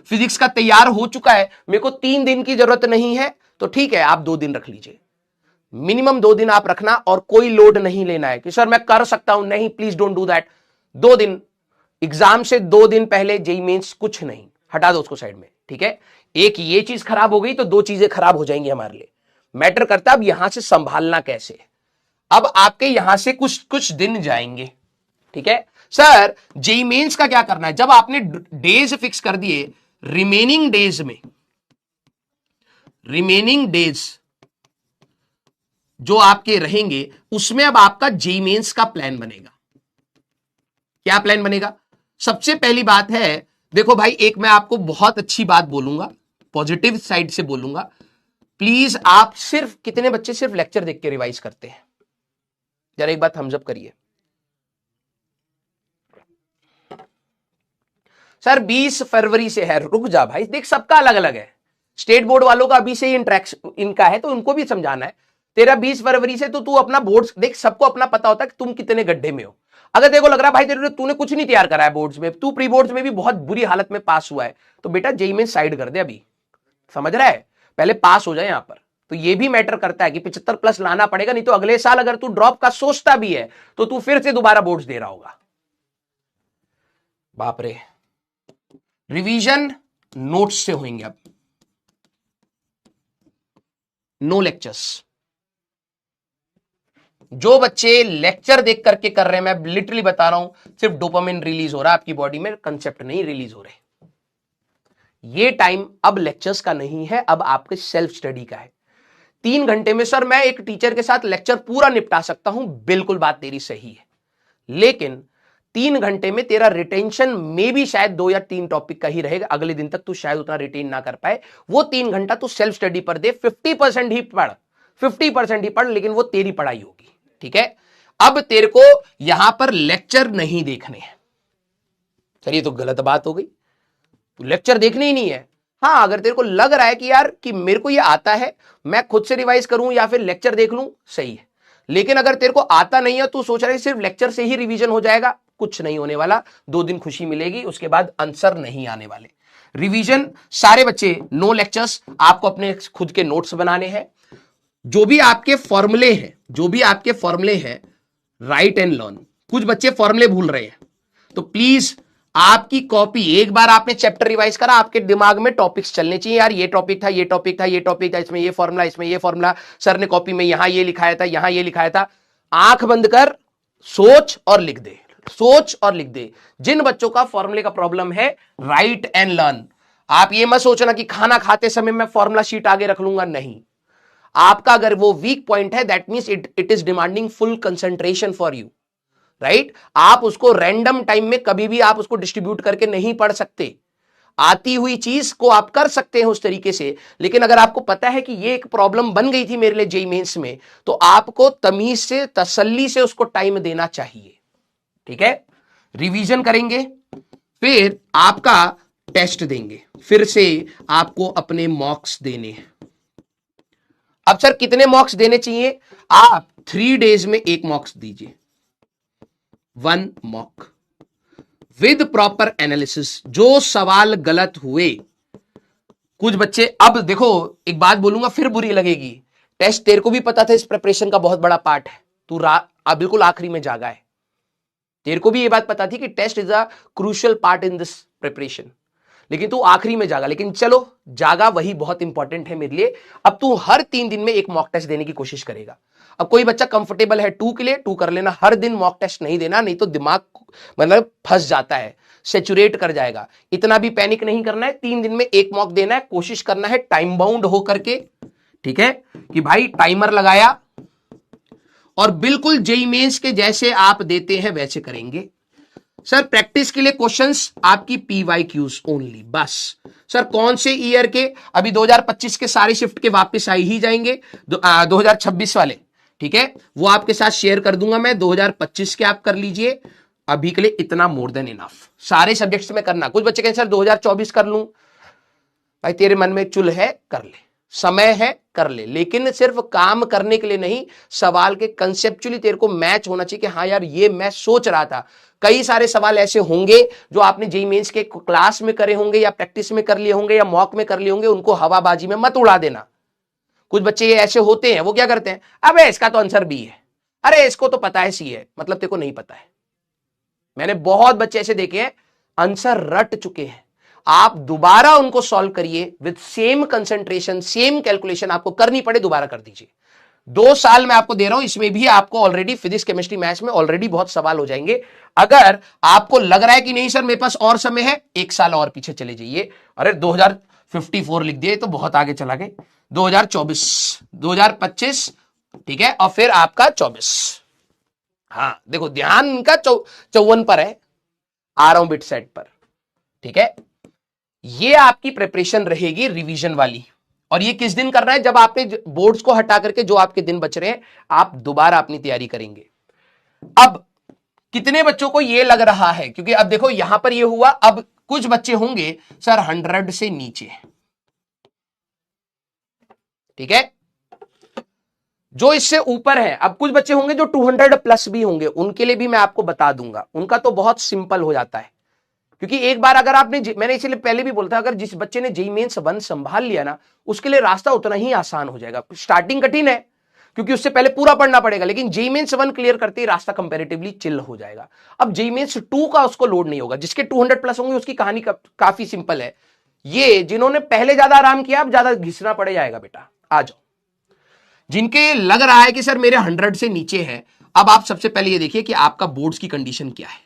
फिजिक्स का तैयार हो चुका है, मेरे को 3 दिन की जरूरत नहीं है, तो ठीक है आप 2 दिन रख लीजिए, मिनिमम 2 दिन आप रखना, और कोई लोड नहीं लेना है कि सर मैं कर सकता हूं, नहीं, प्लीज डोंट डू दैट। 2 दिन एग्जाम से 2 दिन पहले जेई मेंस कुछ नहीं, हटा दो उसको साइड में, ठीक है। एक ये चीज खराब हो गई तो 2 चीजें खराब हो जाएंगी हमारे लिए। मैटर करता है अब यहां से संभालना कैसे। अब आपके यहां से कुछ कुछ दिन जाएंगे, ठीक है। सर जेई मेंस का क्या करना है, जब आपने डेज फिक्स कर दिए, रिमेनिंग डेज जो आपके रहेंगे उसमें अब आपका जेई मेंस का प्लान बनेगा। क्या प्लान बनेगा? सबसे पहली बात है, देखो भाई, एक मैं आपको बहुत अच्छी बात बोलूंगा, पॉजिटिव साइड से बोलूंगा, प्लीज आप सिर्फ, कितने बच्चे सिर्फ लेक्चर देख के रिवाइज करते हैं, जरा एक बात थम्स अप करिए। सर 20 फरवरी से है, रुक जा भाई, देख सबका अलग अलग है, स्टेट बोर्ड वालों का अभी से ही इंटरेक्शन इनका है तो उनको भी समझाना है। तेरा 20 फरवरी से, तो तू अपना बोर्ड देख, सबको अपना पता होता है कि तुम कितने गड्ढे में हो। अगर तेरे को लग रहा है भाई तूने कुछ नहीं तैयार करा है बोर्ड्स में, तू प्री बोर्ड्स में भी बहुत बुरी हालत में पास हुआ है, तो बेटा जेई में साइड कर दे अभी, समझ रहा है, पहले पास हो जाए यहां पर। तो ये भी मैटर करता है कि 75+ लाना पड़ेगा, नहीं तो अगले साल अगर तू ड्रॉप का सोचता भी है तो तू फिर से दोबारा बोर्ड्स दे रहा होगा। बाप रे। रिवीजन नोट्स से होंगे अब, नो लेक्चर्स। जो बच्चे लेक्चर देख करके कर रहे हैं, मैं लिटरली बता रहा हूं, सिर्फ डोपामिन रिलीज हो रहा है आपकी बॉडी में, कंसेप्ट नहीं रिलीज हो रहे। ये टाइम अब लेक्चर्स का नहीं है, अब आपके सेल्फ स्टडी का है। 3 घंटे में सर मैं एक टीचर के साथ लेक्चर पूरा निपटा सकता हूं, बिल्कुल बात तेरी सही है, लेकिन 3 घंटे में तेरा रिटेंशन में भी शायद 2 या 3 टॉपिक का ही रहेगा, अगले दिन तक तू शायद उतना रिटेन ना कर पाए। वो 3 घंटा तू सेल्फ स्टडी पर दे, 50% ही पढ़, 50% ही पढ़, लेकिन वो तेरी पढ़ाई होगी, ठीक है। अब तेरे को यहां पर लेक्चर नहीं देखने हैं, सर ये तो गलत बात हो गई, तो लेक्चर देखने ही नहीं है। हाँ, अगर तेरे को लग रहा है कि यार कि मेरे को ये आता है, मैं खुद से रिवाइज करूं या फिर लेक्चर देख लूं, सही है, लेकिन अगर तेरे को आता नहीं है, तू सोच रहा है सिर्फ लेक्चर से ही रिवीजन हो जाएगा, कुछ नहीं होने वाला। 2 दिन खुशी मिलेगी, उसके बाद आंसर नहीं आने वाले। रिवीजन सारे बच्चे, नो लेक्चर्स, आपको अपने खुद के नोट्स बनाने हैं, जो भी आपके फॉर्मूले हैं, राइट एंड लर्न। कुछ बच्चे फॉर्मूले भूल रहे हैं, तो प्लीज आपकी कॉपी, एक बार आपने चैप्टर रिवाइज करा, आपके दिमाग में टॉपिक्स चलने चाहिए, यार ये टॉपिक था, ये टॉपिक था, ये टॉपिक था, इसमें ये फॉर्मूला, इसमें ये फॉर्मूला, सर ने कॉपी में यहां ये लिखाया था, यहां ये लिखाया था। आंख बंद कर, सोच और लिख दे, सोच और लिख दे। जिन बच्चों का फॉर्मूले का प्रॉब्लम है, राइट एंड लर्न। आप ये मत सोचना कि खाना खाते समय मैं फॉर्मूला शीट आगे रख लूंगा, नहीं। आपका अगर वो वीक पॉइंट है, that means it is demanding full concentration for you, right. आप उसको रैंडम टाइम में कभी भी आप उसको डिस्ट्रीब्यूट करके नहीं पढ़ सकते। आती हुई चीज को आप कर सकते हैं उस तरीके से, लेकिन अगर आपको पता है कि ये एक प्रॉब्लम बन गई थी मेरे लिए जेईई मेंस में, तो आपको तमीज से, तसल्ली से उसको टाइम देना चाहिए, ठीक है। रिवीजन करेंगे, फिर आपका टेस्ट देंगे, फिर से आपको अपने मॉक्स देने हैं। अब सर कितने मॉक्स देने चाहिए? आप 3 डेज में 1 मॉक्स दीजिए, 1 मॉक विद प्रॉपर एनालिसिस। जो सवाल गलत हुए, कुछ बच्चे, अब देखो एक बात बोलूंगा फिर बुरी लगेगी, टेस्ट तेरे को भी पता था इस प्रिपरेशन का बहुत बड़ा पार्ट है, तू बिल्कुल आखिरी में जागा है, तेरे को भी ये बात पता थी कि test is a crucial part in this preparation, लेकिन तू आखिरी में जागा। लेकिन चलो, जागा वही बहुत इंपॉर्टेंट है मेरे लिए। अब तू हर 3 दिन में 1 मॉक टेस्ट देने की कोशिश करेगा। अब कोई बच्चा कंफर्टेबल है 2 के लिए 2 कर लेना, हर दिन मॉक टेस्ट नहीं देना, नहीं तो दिमाग मतलब फंस जाता है, सेचुरेट कर जाएगा। इतना भी पैनिक नहीं करना है, 3 दिन में 1 मॉक देना है, कोशिश करना है टाइम बाउंड होकर के, ठीक है, कि भाई टाइमर लगाया और बिल्कुल जेईई मेंस के जैसे आप देते हैं वैसे करेंगे। सर प्रैक्टिस के लिए क्वेश्चंस आपकी पीवाईक्यूज ओनली, बस। सर कौन से ईयर के? अभी 2025 के सारे शिफ्ट के वापस आ ही जाएंगे, 2026 वाले, ठीक है, वो आपके साथ शेयर कर दूंगा मैं। 2025 के आप कर लीजिए, अभी के लिए इतना मोर देन इनफ। सारे सब्जेक्ट्स में करना। कुछ बच्चे कहें सर 2024 कर लूं, भाई तेरे मन में चुल है कर ले, समय है कर ले, लेकिन सिर्फ काम करने के लिए नहीं, सवाल के कंसेप्चुअली तेरे को मैच होना चाहिए कि हाँ यार ये मैं सोच रहा था। कई सारे सवाल ऐसे होंगे जो आपने जेईई मेंस के क्लास में करे होंगे या प्रैक्टिस में कर लिए होंगे या मॉक में कर लिए होंगे, उनको हवाबाजी में मत उड़ा देना। कुछ बच्चे ये ऐसे होते हैं, वो क्या करते हैं, अबे इसका तो आंसर बी है, अरे इसको तो पता है सी है, मतलब तेरे को नहीं पता है। मैंने बहुत बच्चे ऐसे देखे हैं आंसर रट चुके हैं, आप दोबारा उनको सॉल्व करिए with same concentration, same calculation आपको करनी पड़े दोबारा कर दीजिए। 2 साल मैं आपको दे रहा हूं, इसमें भी आपको ऑलरेडी फिजिक्स केमिस्ट्री मैथ्स में ऑलरेडी बहुत सवाल हो जाएंगे। अगर आपको लग रहा है कि नहीं सर मेरे पास और समय है, 1 साल और पीछे चले जाइए। अरे 2054 लिख दिए तो बहुत आगे चला गए, 2024, 2025, ठीक है, और फिर आपका 24। हाँ देखो ध्यान इनका 54 पर है, आ रहा हूं बिट सेट पर, ठीक है। ये आपकी प्रिपरेशन रहेगी रिवीजन वाली, और ये किस दिन करना है, जब आपने बोर्ड्स को हटा करके जो आपके दिन बच रहे हैं आप दोबारा अपनी तैयारी करेंगे। अब कितने बच्चों को ये लग रहा है, क्योंकि अब देखो यहां पर ये हुआ, अब कुछ बच्चे होंगे सर 100 से नीचे, ठीक है, जो इससे ऊपर है। अब कुछ बच्चे होंगे जो 200 प्लस भी होंगे, उनके लिए भी मैं आपको बता दूंगा, उनका तो बहुत सिंपल हो जाता है। क्योंकि एक बार अगर आपने, मैंने इसीलिए पहले भी बोलता, अगर जिस बच्चे ने जेईई मेंस 1 संभाल लिया ना, उसके लिए रास्ता उतना ही आसान हो जाएगा। स्टार्टिंग कठिन है क्योंकि उससे पहले पूरा पढ़ना पड़ेगा, लेकिन जेईई मेंस 1 क्लियर करते ही रास्ता कंपैरेटिवली चिल हो जाएगा। अब जेईई मेंस 2 का उसको लोड नहीं होगा, जिसके 200 प्लस होंगे उसकी कहानी काफी सिंपल है। ये जिन्होंने पहले ज्यादा आराम किया, अब ज्यादा घिसना पड़ जाएगा बेटा। आ जाओ जिनके लग रहा है कि सर मेरे 100 से नीचे है, अब आप सबसे पहले ये देखिए कि आपका बोर्ड्स की कंडीशन क्या है।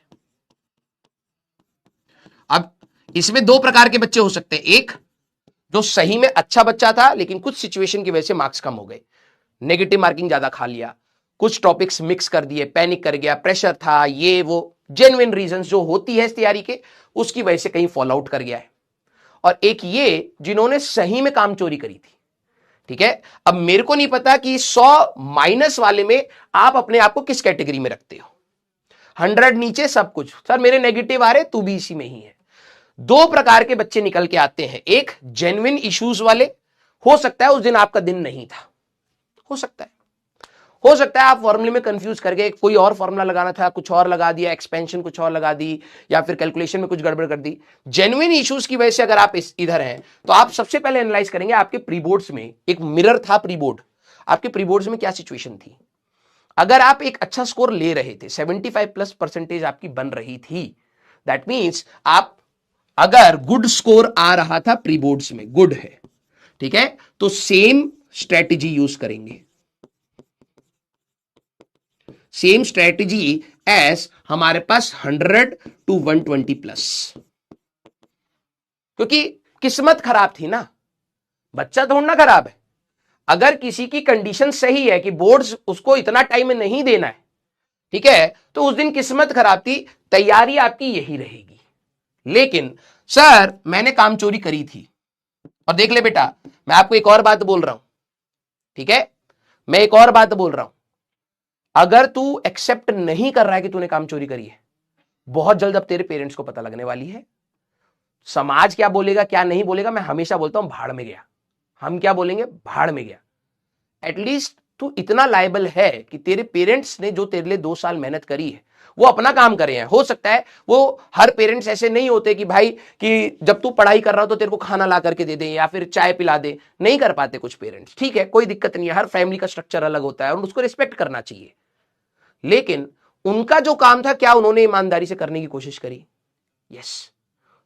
अब इसमें 2 प्रकार के बच्चे हो सकते हैं, एक जो सही में अच्छा बच्चा था लेकिन कुछ सिचुएशन की वजह से मार्क्स कम हो गए, नेगेटिव मार्किंग ज्यादा खा लिया, कुछ टॉपिक्स मिक्स कर दिए, पैनिक कर गया, प्रेशर था, ये वो जेन्युइन रीजंस जो होती है इस तैयारी के, उसकी वजह से कहीं फॉल आउट कर गया है। और एक ये जिन्होंने सही में काम चोरी करी थी, ठीक है। अब मेरे को नहीं पता कि 100 माइनस वाले में आप अपने आप को किस कैटेगरी में रखते हो। 100 नीचे सब कुछ, सर मेरे नेगेटिव आ रहे, तू भी इसी में ही है। 2 प्रकार के बच्चे निकल के आते हैं, एक जेन्युइन इश्यूज वाले, हो सकता है उस दिन आपका दिन नहीं था, हो सकता है आप फॉर्मूले में कंफ्यूज करके कोई और फॉर्मूला लगाना था, कुछ और लगा दिया, एक्सपेंशन कुछ और लगा दी, या फिर कैलकुलेशन में कुछ गड़बड़ कर दी। जेन्युइन इश्यूज की वजह से अगर आप इधर हैं तो आप सबसे पहले एनालाइज करेंगे आपके प्री बोर्ड्स में, एक मिरर था प्री बोर्ड, आपके प्री बोर्ड्स में क्या सिचुएशन थी। अगर आप एक अच्छा स्कोर ले रहे थे, 75+ % आपकी बन रही थी, दैट मीन्स आप अगर गुड स्कोर आ रहा था प्री बोर्ड्स में, गुड है, ठीक है, तो सेम स्ट्रेटेजी यूज करेंगे, सेम स्ट्रेटेजी एस हमारे पास 100 to 120+, क्योंकि किस्मत खराब थी ना, बच्चा थोड़ा खराब है। अगर किसी की कंडीशन सही है कि बोर्ड्स उसको इतना टाइम नहीं देना है, ठीक है, तो उस दिन किस्मत खराब थी, तैयारी आपकी यही रहेगी। लेकिन सर मैंने काम चोरी करी थी, और देख ले बेटा मैं आपको एक और बात बोल रहा हूं, ठीक है, मैं एक और बात बोल रहा हूं, अगर तू एक्सेप्ट नहीं कर रहा है कि तूने काम चोरी करी है, बहुत जल्द अब तेरे पेरेंट्स को पता लगने वाली है। समाज क्या बोलेगा क्या नहीं बोलेगा, मैं हमेशा बोलता हूं भाड़ में गया, हम क्या बोलेंगे, भाड़ में गया। एटलीस्ट तू इतना लायबल है कि तेरे पेरेंट्स ने जो तेरे लिए 2 साल मेहनत करी है वो अपना काम करे हैं। हो सकता है वो हर पेरेंट्स ऐसे नहीं होते कि भाई कि जब तू पढ़ाई कर रहा हो तो तेरे को खाना ला करके दे दे या फिर चाय पिला दे, नहीं कर पाते कुछ पेरेंट्स, ठीक है, कोई दिक्कत नहीं है, हर फैमिली का स्ट्रक्चर अलग होता है और उसको रिस्पेक्ट करना चाहिए। लेकिन उनका जो काम था, क्या उन्होंने ईमानदारी से करने की कोशिश करी? यस,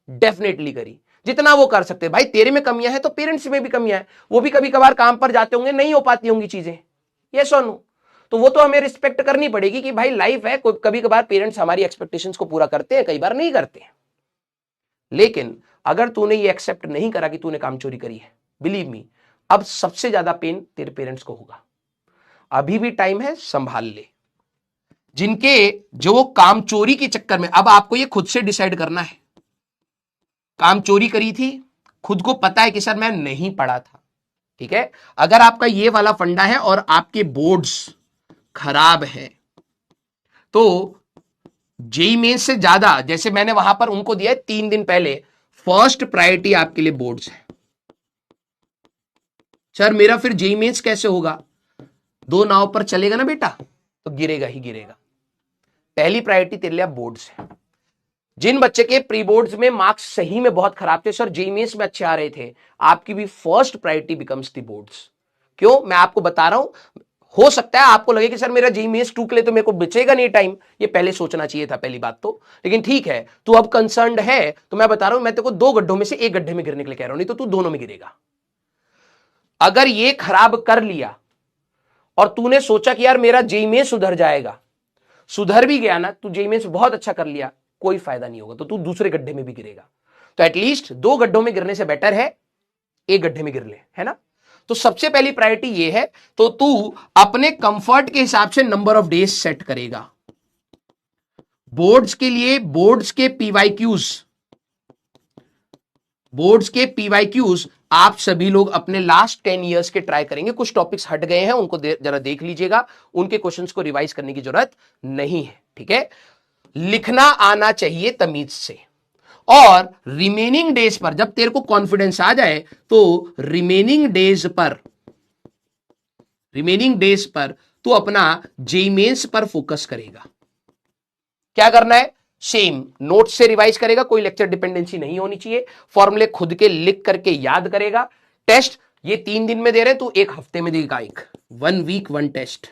डेफिनेटली करी, जितना वो कर सकते। भाई तेरे में कमियां हैं तो पेरेंट्स में भी कमियां हैं, वो भी कभी कभार काम पर जाते होंगे, नहीं हो पाती होंगी चीजें, यस और नो, तो वो तो हमें रिस्पेक्ट करनी पड़ेगी कि भाई लाइफ है, कभी कभार पेरेंट्स हमारी एक्सपेक्टेशंस को पूरा करते हैं, कई बार नहीं करते हैं। लेकिन अगर तूने ये एक्सेप्ट नहीं करा कि तूने काम चोरी करी है, बिलीव मी अब सबसे ज्यादा पेन तेरे पेरेंट्स को होगा। अभी भी टाइम है, संभाल ले। जिनके जो काम चोरी के चक्कर में, अब आपको ये खुद से डिसाइड करना है, काम चोरी करी थी, खुद को पता है कि सर मैं नहीं पढ़ा था, ठीक है, अगर आपका ये वाला फंडा है और आपके बोर्ड्स खराब है तो जेईई मेंस से ज्यादा, जैसे मैंने वहां पर उनको दिया है 3 दिन पहले, फर्स्ट प्रायोरिटी आपके लिए बोर्ड्स है। सर मेरा फिर जेईई मेंस कैसे होगा? दो नाव पर चलेगा ना बेटा, तो गिरेगा ही गिरेगा। पहली प्रायोरिटी तेरे लिए बोर्ड्स है। जिन बच्चे के प्री बोर्ड्स में मार्क्स सही में बहुत खराब थे, सर जेईई मेंस में अच्छे आ रहे थे, आपकी भी first priority becomes the boards. क्यों? मैं आपको बता रहा हूं, हो सकता है आपको लगे कि सर मेरा जेईई मेंस 2 के लिए तो मेरे को बचेगा नहीं टाइम, ये पहले सोचना चाहिए था पहली बात तो, लेकिन ठीक है तू अब कंसर्न्ड है, तो मैं बता रहा हूं, मैं तेरे को 2 गड्ढों में से एक गड्ढे में गिरने के लिए कह रहा हूं, नहीं तो तू दोनों में गिरेगा। अगर ये खराब कर लिया और तूने सोचा कि यार मेरा जेईई मेंस सुधर जाएगा, सुधर भी गया ना, तू जेईई मेंस बहुत अच्छा कर लिया, कोई फायदा नहीं होगा, तो तू दूसरे गड्ढे में भी गिरेगा। तो एटलीस्ट 2 गड्ढों में गिरने से बेटर है एक गड्ढे में गिर ले, है ना। तो सबसे पहली प्रायोरिटी ये है, तो तू अपने कंफर्ट के हिसाब से नंबर ऑफ डेज सेट करेगा। बोर्ड्स के लिए बोर्ड्स के पीवाईक्यूज आप सभी लोग अपने लास्ट 10 इयर्स के ट्राई करेंगे। कुछ टॉपिक्स हट गए हैं, उनको जरा देख लीजिएगा, उनके क्वेश्चंस को रिवाइज करने की जरूरत नहीं है, ठीक है। लिखना आना चाहिए तमीज से, और रिमेनिंग डेज पर जब तेरे को कॉन्फिडेंस आ जाए तो रिमेनिंग डेज पर तू अपना जेईई मेंस पर फोकस करेगा। क्या करना है? सेम नोट से रिवाइज करेगा, कोई लेक्चर डिपेंडेंसी नहीं होनी चाहिए, फॉर्मूले खुद के लिख करके याद करेगा। टेस्ट ये 3 दिन में दे रहे हैं, तू 1 हफ्ते में देगा एक, 1 वीक 1 टेस्ट।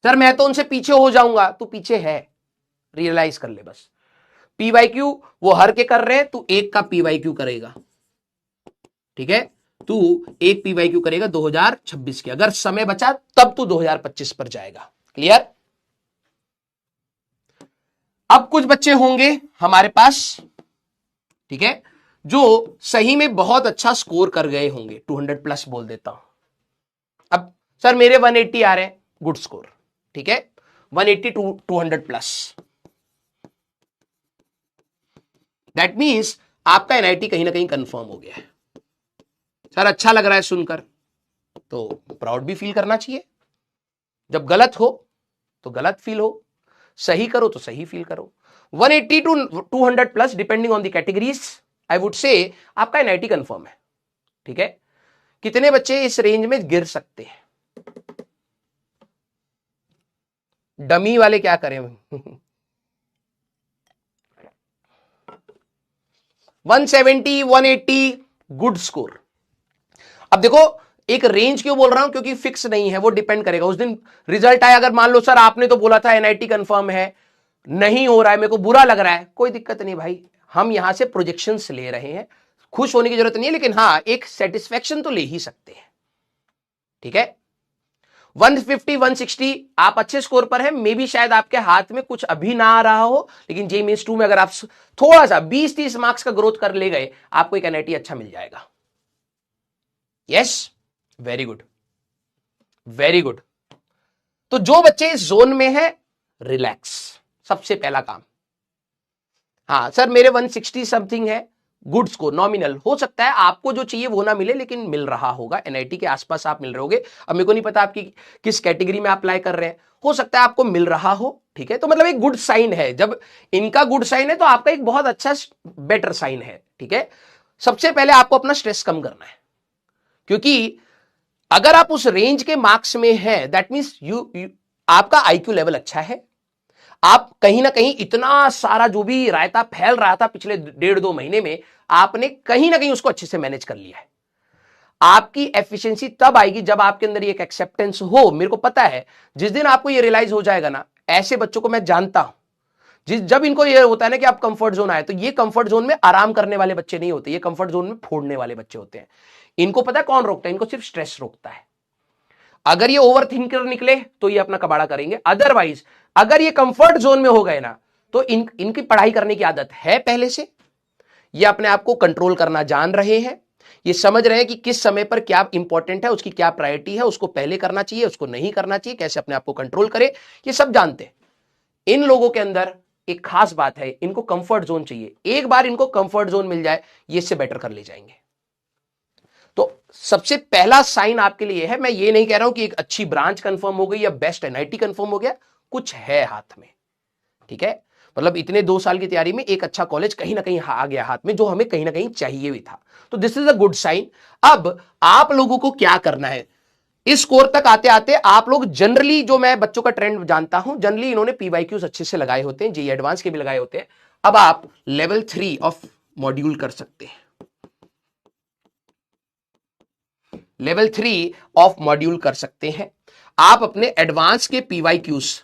सर मैं तो उनसे पीछे हो जाऊंगा, तू पीछे है, रियलाइज कर ले बस। पीवाईक्यू वो हर के कर रहे हैं, तू एक का पीवाईक्यू करेगा, ठीक है। तू एक पीवाईक्यू करेगा 2026 के, अगर समय बचा तब तू 2025 पर जाएगा। क्लियर? अब कुछ बच्चे होंगे हमारे पास, ठीक है, जो सही में बहुत अच्छा स्कोर कर गए होंगे, 200 प्लस बोल देता हूं। अब सर मेरे 180 आ रहे हैं, गुड स्कोर, ठीक है, 180 टू 200 प्लस, दैट मीन्स आपका एनआईटी कहीं ना कहीं कंफर्म हो गया है। सर अच्छा लग रहा है सुनकर, तो प्राउड भी फील करना चाहिए। जब गलत हो तो गलत फील हो, सही करो तो सही फील करो। 180 to 200 plus depending on the categories, I would say आपका एनआईटी कंफर्म है, ठीक है। कितने बच्चे इस रेंज में गिर सकते हैं? डमी वाले क्या करें? 170 180 गुड स्कोर। अब देखो एक रेंज क्यों बोल रहा हूं, क्योंकि फिक्स नहीं है, वो डिपेंड करेगा उस दिन रिजल्ट आया। अगर मान लो सर आपने तो बोला था एनआईटी कंफर्म है, नहीं हो रहा है, मेरे को बुरा लग रहा है, कोई दिक्कत नहीं भाई, हम यहां से प्रोजेक्शंस ले रहे हैं, खुश होने की जरूरत नहीं है, लेकिन हां एक सेटिस्फेक्शन तो ले ही सकते हैं, ठीक है। 150 160 आप अच्छे स्कोर पर है, मे बी शायद आपके हाथ में कुछ अभी ना आ रहा हो, लेकिन जेईई मेंस 2 में अगर आप थोड़ा सा 20-30 मार्क्स का ग्रोथ कर ले गए, आपको एक एनआईटी अच्छा मिल जाएगा। Yes, very good, very good. तो जो बच्चे इस जोन में है, रिलैक्स, सबसे पहला काम। हाँ सर मेरे 160 समथिंग है, गुड स्कोर, नॉमिनल, हो सकता है आपको जो चाहिए वो ना मिले, लेकिन मिल रहा होगा, एनआईटी के आसपास आप मिल रहे होगे। अब मेरे को नहीं पता आपकी किस कैटेगरी में आप अप्लाई कर रहे हैं, हो सकता है आपको मिल रहा हो, ठीक है। तो मतलब एक गुड साइन है, जब इनका गुड साइन है तो आपका एक बहुत अच्छा बेटर साइन है, ठीक है। सबसे पहले आपको अपना स्ट्रेस कम करना है, क्योंकि अगर आप उस रेंज के मार्क्स में हैं, दैट मींस आपका आईक्यू लेवल अच्छा है, आप कहीं ना कहीं इतना सारा जो भी रायता फैल रहा था पिछले 1.5-2 महीने में, आपने कहीं ना कहीं उसको अच्छे से मैनेज कर लिया है। आपकी एफिशिएंसी तब आएगी जब आपके अंदर ये एक एक्सेप्टेंस हो। मेरे को पता है जिस दिन आपको ये रियलाइज हो जाएगा ना, ऐसे बच्चों को मैं जानता हूं, जब इनको ये होता है ना कि आप कंफर्ट जोन आए, तो ये कंफर्ट जोन में आराम करने वाले बच्चे नहीं होते, ये कंफर्ट जोन में फोड़ने वाले बच्चे होते हैं। इनको पता है कौन रोकता है, इनको सिर्फ स्ट्रेस रोकता है। अगर ये ओवर थिंकर निकले तो ये अपना कबाड़ा करेंगे, अदरवाइज अगर ये कंफर्ट जोन में हो गए ना, तो इनकी पढ़ाई करने की आदत है पहले से, ये अपने आप को कंट्रोल करना जान रहे हैं, ये समझ रहे हैं कि किस समय पर क्या इंपॉर्टेंट है, उसकी क्या प्रायोरिटी है, उसको पहले करना चाहिए, उसको नहीं करना चाहिए, कैसे अपने आप को कंट्रोल करे, ये सब जानते हैं। इन लोगों के अंदर एक खास बात है, इनको कंफर्ट जोन चाहिए। एक बार इनको कंफर्ट जोन मिल जाए, ये इससे बेटर कर ले जाएंगे। तो सबसे पहला साइन आपके लिए है, मैं ये नहीं कह रहा हूं कि एक अच्छी ब्रांच कंफर्म हो गई या बेस्ट एनआईटी कंफर्म हो गया, कुछ है हाथ में, ठीक है। मतलब इतने 2 साल की तैयारी में एक अच्छा कॉलेज कहीं ना कहीं आ गया हाथ में, जो हमें कहीं ना कहीं चाहिए भी था। तो this is a good sign. अब आप लोगों को क्या करना है, इस स्कोर तक आते आते आप लोग जनरली, जो मैं बच्चों का ट्रेंड जानता हूं, जनरली इन्होंने पीवाईक्यूज अच्छे से लगाए होते हैं, जेई एडवांस के भी लगाए होते हैं। अब आप लेवल 3 ऑफ मॉड्यूल कर सकते हैं, लेवल 3 ऑफ मॉड्यूल कर सकते हैं। आप अपने एडवांस के पीवाईक्यूज,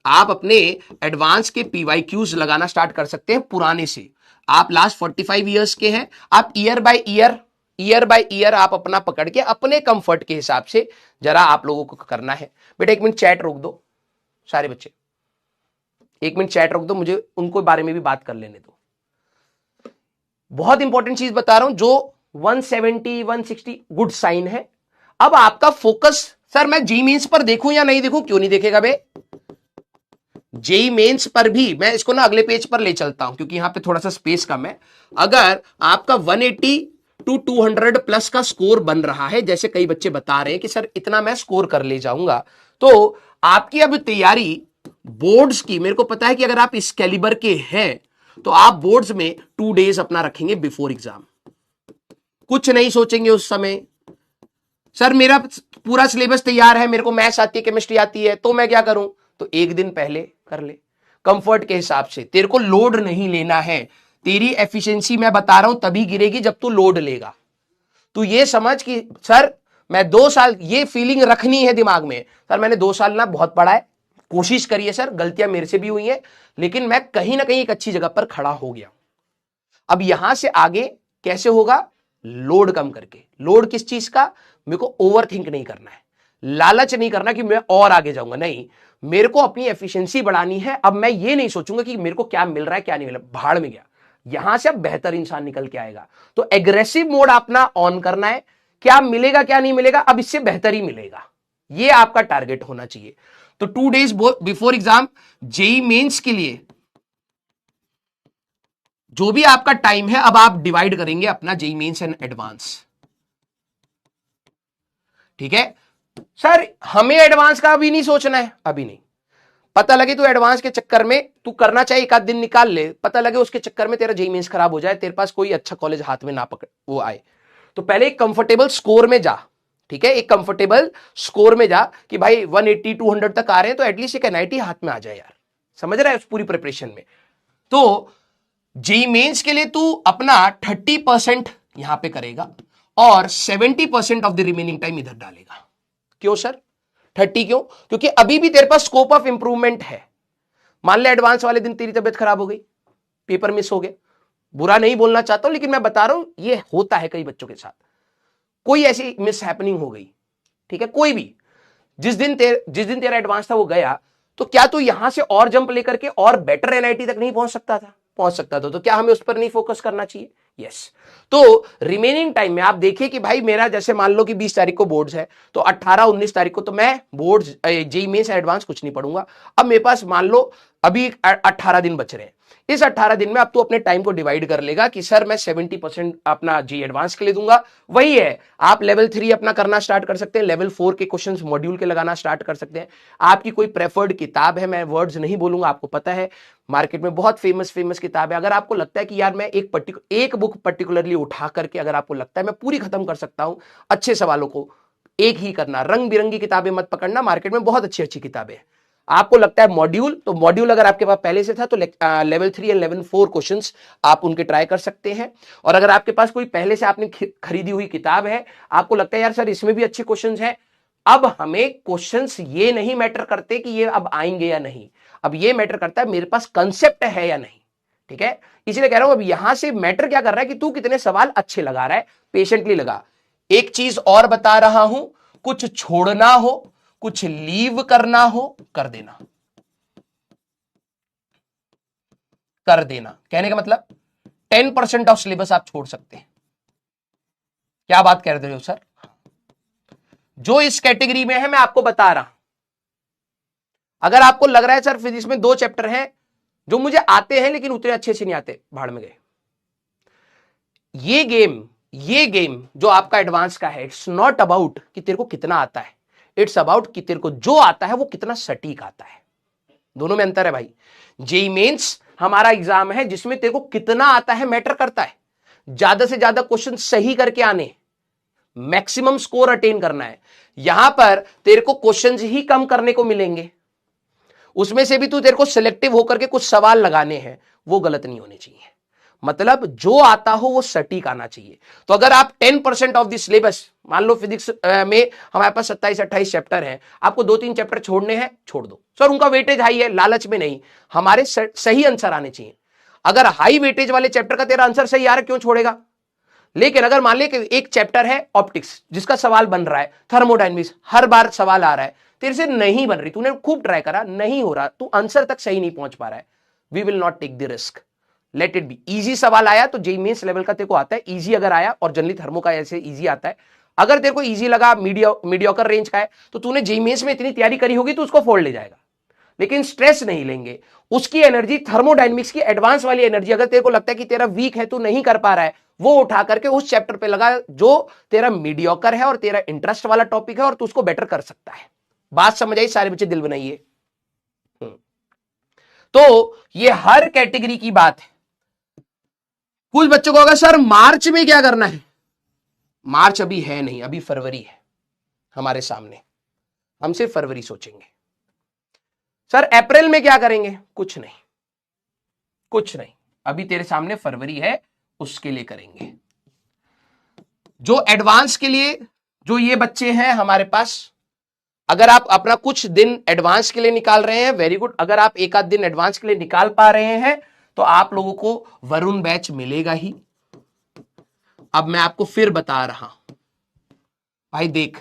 आप अपने एडवांस के पीवाईक्यूज लगाना स्टार्ट कर सकते हैं पुराने से। आप लास्ट 45 ईयर्स के हैं, आप ईयर बाय ईयर आप अपना पकड़ के अपने कंफर्ट के हिसाब से जरा आप लोगों को करना है। बेटा 1 मिनट चैट रोक दो, सारे बच्चे 1 मिनट चैट रोक दो, मुझे उनको बारे में भी बात कर लेने दो। बहुत इंपॉर्टेंट चीज बता रहा हूं, जो 170 160 गुड साइन है। अब आपका फोकस, सर मैं जी मीन्स पर देखूं या नहीं देखूं, क्यों नहीं देखेगा बे, जेई मेंस पर भी मैं इसको ना अगले पेज पर ले चलता हूं, क्योंकि यहां पे थोड़ा सा स्पेस कम है। अगर आपका 180 टू 200 प्लस का स्कोर बन रहा है, जैसे कई बच्चे बता रहे हैं कि सर इतना मैं स्कोर कर ले जाऊंगा, तो आपकी अब तैयारी बोर्ड्स की, मेरे को पता है कि अगर आप इस कैलिबर के हैं तो आप बोर्ड्स में 2 डेज अपना रखेंगे बिफोर एग्जाम। कुछ नहीं सोचेंगे उस समय, सर मेरा पूरा सिलेबस तैयार है, मेरे को मैथ्स आती है, केमिस्ट्री आती है, तो मैं क्या करूं, तो एक दिन पहले कर ले कंफर्ट के हिसाब से। तेरे को लोड नहीं लेना है, तेरी एफिशिएंसी मैं बता रहा हूं तभी गिरेगी जब तू लोड लेगा। तू ये समझ कि सर मैं 2 साल, ये फीलिंग रखनी है दिमाग में, सर मैंने 2 साल ना बहुत पढ़ा है, कोशिश करी है सर, गलतियां मेरे से भी हुई हैं, लेकिन मैं कहीं ना कहीं एक अच्छी जगह पर खड़ा हो गया। अब यहां से आगे कैसे होगा, लोड कम करके। लोड किस चीज का, मेरे को ओवर थिंक नहीं करना है, लालच नहीं करना कि मैं और आगे जाऊंगा, नहीं, मेरे को अपनी एफिशिएंसी बढ़ानी है। अब मैं ये नहीं सोचूंगा कि मेरे को क्या मिल रहा है क्या नहीं मिल रहा, भाड़ में गया, यहां से अब बेहतर इंसान निकल के आएगा। तो एग्रेसिव मोड अपना ऑन करना है, क्या मिलेगा क्या नहीं मिलेगा, अब इससे बेहतर ही मिलेगा, ये आपका टारगेट होना चाहिए। तो 2 days before exam JEE Mains के लिए जो भी आपका टाइम है, अब आप डिवाइड करेंगे अपना जेई मेंस एंड एडवांस, ठीक है। सर हमें एडवांस का अभी नहीं सोचना है, अभी नहीं, पता लगे तो एडवांस के चक्कर में तू करना चाहिए, एक आध दिन निकाल ले, पता लगे उसके चक्कर में तेरा जेई मेंस खराब हो जाए, तेरे पास कोई अच्छा कॉलेज हाथ में ना पकड़ वो आए, तो पहले एक कंफर्टेबल स्कोर में जा, ठीक है, एक कंफर्टेबल स्कोर में जा कि भाई 180 200 तक आ रहे हैं तो एटलीस्ट एक एनआईटी हाथ में आ जाए यार, समझ रहा है उस पूरी प्रिपरेशन में। तो जेई मेंस के लिए तू अपना 30% यहां पे करेगा और 70% ऑफ द रिमेनिंग टाइम इधर डालेगा। क्यों सर 30 क्यों, क्योंकि अभी भी तेरे पास स्कोप ऑफ इंप्रूवमेंट है। मान ले एडवांस वाले दिन तेरी तबीयत खराब हो गई, पेपर मिस हो गया, बुरा नहीं बोलना चाहता हूं, लेकिन मैं बता रहा हूं ये होता है कई बच्चों के साथ, कोई ऐसी मिस हैपनिंग हो गई, ठीक है, कोई भी, जिस दिन तेरा एडवांस था वो गया, तो क्या तू यहां से और जंप लेकर के और बेटर एनआईटी तक नहीं पहुंच सकता था, पहुंच सकता था, तो क्या हमें उस पर नहीं फोकस करना चाहिए, यस। तो रिमेनिंग टाइम में आप देखिए कि भाई मेरा जैसे मान लो कि 20 तारीख को बोर्ड्स है, तो 18-19 तारीख को तो मैं बोर्ड्स जेईई मेंस एडवांस कुछ नहीं पढ़ूंगा। अब मेरे पास मान लो अभी 18 दिन बच रहे हैं, इस 18 दिन में अब तू अपने टाइम को डिवाइड कर लेगा कि सर मैं 70% अपना जी एडवांस के लिए दूंगा। वही है, आप लेवल 3 अपना करना स्टार्ट कर सकते हैं, लेवल 4 के क्वेश्चंस मॉड्यूल के लगाना स्टार्ट कर सकते हैं। आपकी कोई प्रेफर्ड किताब है, मैं वर्ड्स नहीं बोलूंगा, आपको पता है मार्केट में बहुत फेमस किताब है, अगर आपको लगता है कि यार मैं एक बुक पर्टिकुलरली उठा करके अगर आपको लगता है मैं पूरी खत्म कर सकता हूं, अच्छे सवालों को एक ही करना, रंग बिरंगी किताबें मत पकड़ना, मार्केट में बहुत अच्छी अच्छी किताबें हैं। आपको लगता है मॉड्यूल, तो मॉड्यूल अगर आपके पास पहले से था तो लेवल 3 एंड लेवल 4 क्वेश्चंस आप उनके ट्राई कर सकते हैं। और अगर आपके पास कोई पहले से आपने खरीदी हुई किताब है, आपको लगता है यार सर इसमें भी अच्छे क्वेश्चंस हैं, अब हमें क्वेश्चंस ये नहीं मैटर करते कि ये अब आएंगे या नहीं, अब ये मैटर करता है मेरे पास कंसेप्ट है या नहीं, ठीक है। इसलिए कह रहा हूं अब यहां से मैटर क्या कर रहा है कि तू कितने सवाल अच्छे लगा रहा है, पेशेंटली लगा। एक चीज और बता रहा हूं, कुछ छोड़ना हो, कुछ लीव करना हो, कर देना, कर देना, कहने का मतलब 10% ऑफ सिलेबस आप छोड़ सकते हैं। क्या बात कर रहे हो सर, जो इस कैटेगरी में है मैं आपको बता रहा हूं। अगर आपको लग रहा है सर फिजिक्स में 2 चैप्टर हैं जो मुझे आते हैं लेकिन उतने अच्छे से नहीं आते, भाड़ में गए, ये गेम जो आपका एडवांस का है, इट्स नॉट अबाउट कि तेरे को कितना आता है, इट्स अबाउट कि तेरे को जो आता है वो कितना सटीक आता है। दोनों में अंतर है भाई। जेईई मेंस हमारा एग्जाम है जिसमें तेरे को कितना आता है मैटर करता है, ज्यादा से ज्यादा क्वेश्चन सही करके आने, मैक्सिमम स्कोर अटेन करना है। यहां पर तेरे को क्वेश्चंस ही कम करने को मिलेंगे, उसमें से भी तू तेरे को सिलेक्टिव होकर के कुछ सवाल लगाने हैं, वो गलत नहीं होने चाहिए। मतलब जो आता हो वो सटीक आना चाहिए। तो अगर आप 10% ऑफ द सिलेबस, मान लो फिजिक्स में हमारे पास 27-28 चैप्टर हैं, आपको 2-3 चैप्टर छोड़ने हैं, छोड़ दो सर, उनका वेटेज हाई है, लालच में नहीं, हमारे सही आंसर आने चाहिए। अगर हाई वेटेज वाले चैप्टर का तेरा आंसर सही आ रहा है, क्यों छोड़ेगा? लेकिन अगर मान ले कि एक चैप्टर है ऑप्टिक्स जिसका सवाल बन रहा है, थर्मोडायनेमिक्स हर बार सवाल आ रहा है, तेरे से नहीं बन रही, तूने खूब ट्राई करा, नहीं हो रहा, तू आंसर तक सही नहीं पहुंच पा रहा है, we will not take the risk, let it be. Easy सवाल आया तो जेईई मेंस लेवल का तेरे को आता है, इजी अगर आया, और जनरली थर्मो का ऐसे इजी आता है। अगर तेरे को इजी लगा, मीडियोकर रेंज का है, तो तूने जेईई मेंस में इतनी तैयारी करी होगी तो उसको फोड़ ले जाएगा। लेकिन स्ट्रेस नहीं लेंगे, उसकी एनर्जी, थर्मोडायनेमिक्स की एडवांस वाली एनर्जी, अगर तेरे को लगता है कि तेरा वीक है, तू नहीं कर पा रहा है, वो उठा करके उस चैप्टर पे लगा जो तेरा मीडियोकर है और तेरा इंटरेस्ट वाला टॉपिक है, और तू उसको बेटर कर सकता है। बात समझ आई? सारे बच्चे दिल बनाइए। तो ये हर कैटेगरी की बात है। कुछ बच्चों को होगा सर मार्च में क्या करना है? मार्च अभी है नहीं, अभी फरवरी है हमारे सामने, हम सिर्फ फरवरी सोचेंगे। सर अप्रैल में क्या करेंगे? कुछ नहीं, कुछ नहीं, अभी तेरे सामने फरवरी है, उसके लिए करेंगे। जो एडवांस के लिए, जो ये बच्चे हैं हमारे पास, अगर आप अपना कुछ दिन एडवांस के लिए निकाल रहे हैं, वेरी गुड। अगर आप एक आध दिन एडवांस के लिए निकाल पा रहे हैं तो आप लोगों को वरुण बैच मिलेगा ही। अब मैं आपको फिर बता रहा हूं भाई, देख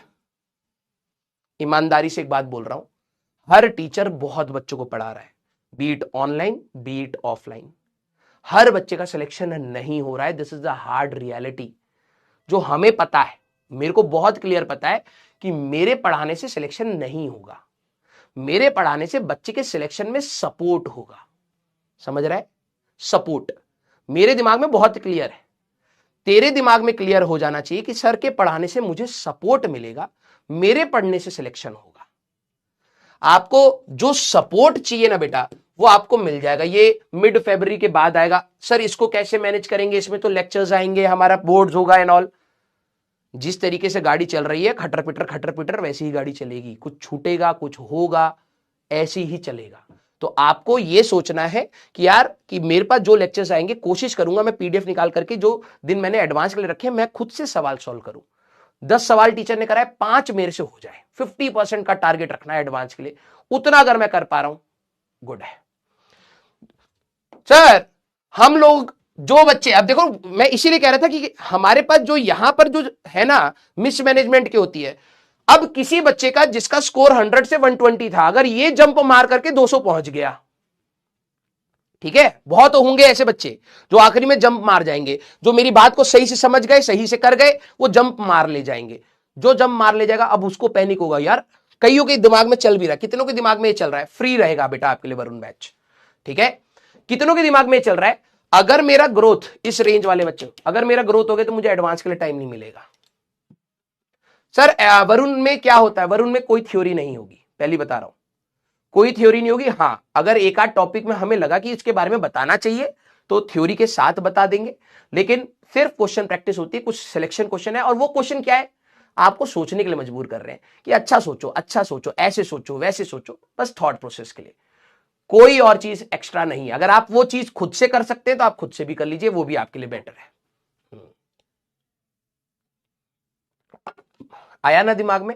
ईमानदारी से एक बात बोल रहा हूं, हर टीचर बहुत बच्चों को पढ़ा रहा है, बीट ऑनलाइन बीट ऑफलाइन, हर बच्चे का सिलेक्शन नहीं हो रहा है। This is the hard reality जो हमें पता है, मेरे को बहुत क्लियर पता है कि मेरे पढ़ाने से सिलेक्शन नहीं होगा, मेरे पढ़ाने से बच्चे के सिलेक्शन में सपोर्ट होगा। समझ रहा है? सपोर्ट मेरे दिमाग में बहुत क्लियर है, तेरे दिमाग में क्लियर हो जाना चाहिए कि सर के पढ़ाने से मुझे सपोर्ट मिलेगा, मेरे पढ़ने से सिलेक्शन होगा। आपको जो सपोर्ट चाहिए ना बेटा, वो आपको मिल जाएगा। ये मिड फरवरी के बाद आएगा। सर इसको कैसे मैनेज करेंगे? इसमें तो लेक्चर्स आएंगे, हमारा बोर्ड्स होगा एंड ऑल। जिस तरीके से गाड़ी चल रही है खटर पिटर वैसी ही गाड़ी चलेगी, कुछ छूटेगा कुछ होगा, ऐसी ही चलेगा। तो आपको यह सोचना है कि यार कि मेरे पास जो लेक्चर्स आएंगे, कोशिश करूंगा मैं पीडीएफ निकाल करके जो दिन मैंने एडवांस के लिए रखे मैं खुद से सवाल सॉल्व करूं। 10 सवाल टीचर ने कराए, 5 मेरे से हो जाए, 50% का टारगेट रखना है एडवांस के लिए। उतना अगर मैं कर पा रहा हूं गुड है। सर हम लोग जो बच्चे, अब देखो मैं इसीलिए कह रहा था कि हमारे पास जो यहां पर जो है ना मिसमैनेजमेंट की होती है। अब किसी बच्चे का जिसका स्कोर 100 से 120 था, अगर ये जंप मार करके 200 पहुंच गया, ठीक है, बहुत होंगे ऐसे बच्चे जो आखिरी में जंप मार जाएंगे, जो मेरी बात को सही से समझ गए, सही से कर गए, वो जंप मार ले जाएंगे। जो जंप मार ले जाएगा अब उसको पैनिक होगा, यार कईयों के दिमाग में चल भी रहा है, कितनों के दिमाग में ये चल रहा है, फ्री रहेगा बेटा आपके लिए वरुण बैच, ठीक है। कितनों के दिमाग में चल रहा है, अगर मेरा ग्रोथ इस रेंज वाले बच्चे, अगर मेरा ग्रोथ हो गया तो मुझे एडवांस के लिए टाइम नहीं मिलेगा। सर वरुण में क्या होता है? वरुण में कोई थ्योरी नहीं होगी, पहली बता रहा हूं, कोई थ्योरी नहीं होगी। हां अगर एक आध टॉपिक में हमें लगा कि इसके बारे में बताना चाहिए तो थ्योरी के साथ बता देंगे, लेकिन सिर्फ क्वेश्चन प्रैक्टिस होती है। कुछ सिलेक्शन क्वेश्चन है, और वो क्वेश्चन क्या है, आपको सोचने के लिए मजबूर कर रहे हैं कि अच्छा सोचो, ऐसे सोचो, वैसे सोचो, बस थॉट प्रोसेस के लिए, कोई और चीज एक्स्ट्रा नहीं है। अगर आप वो चीज खुद से कर सकते हैं तो आप खुद से भी कर लीजिए, वो भी आपके लिए बेटर है। आया ना दिमाग में?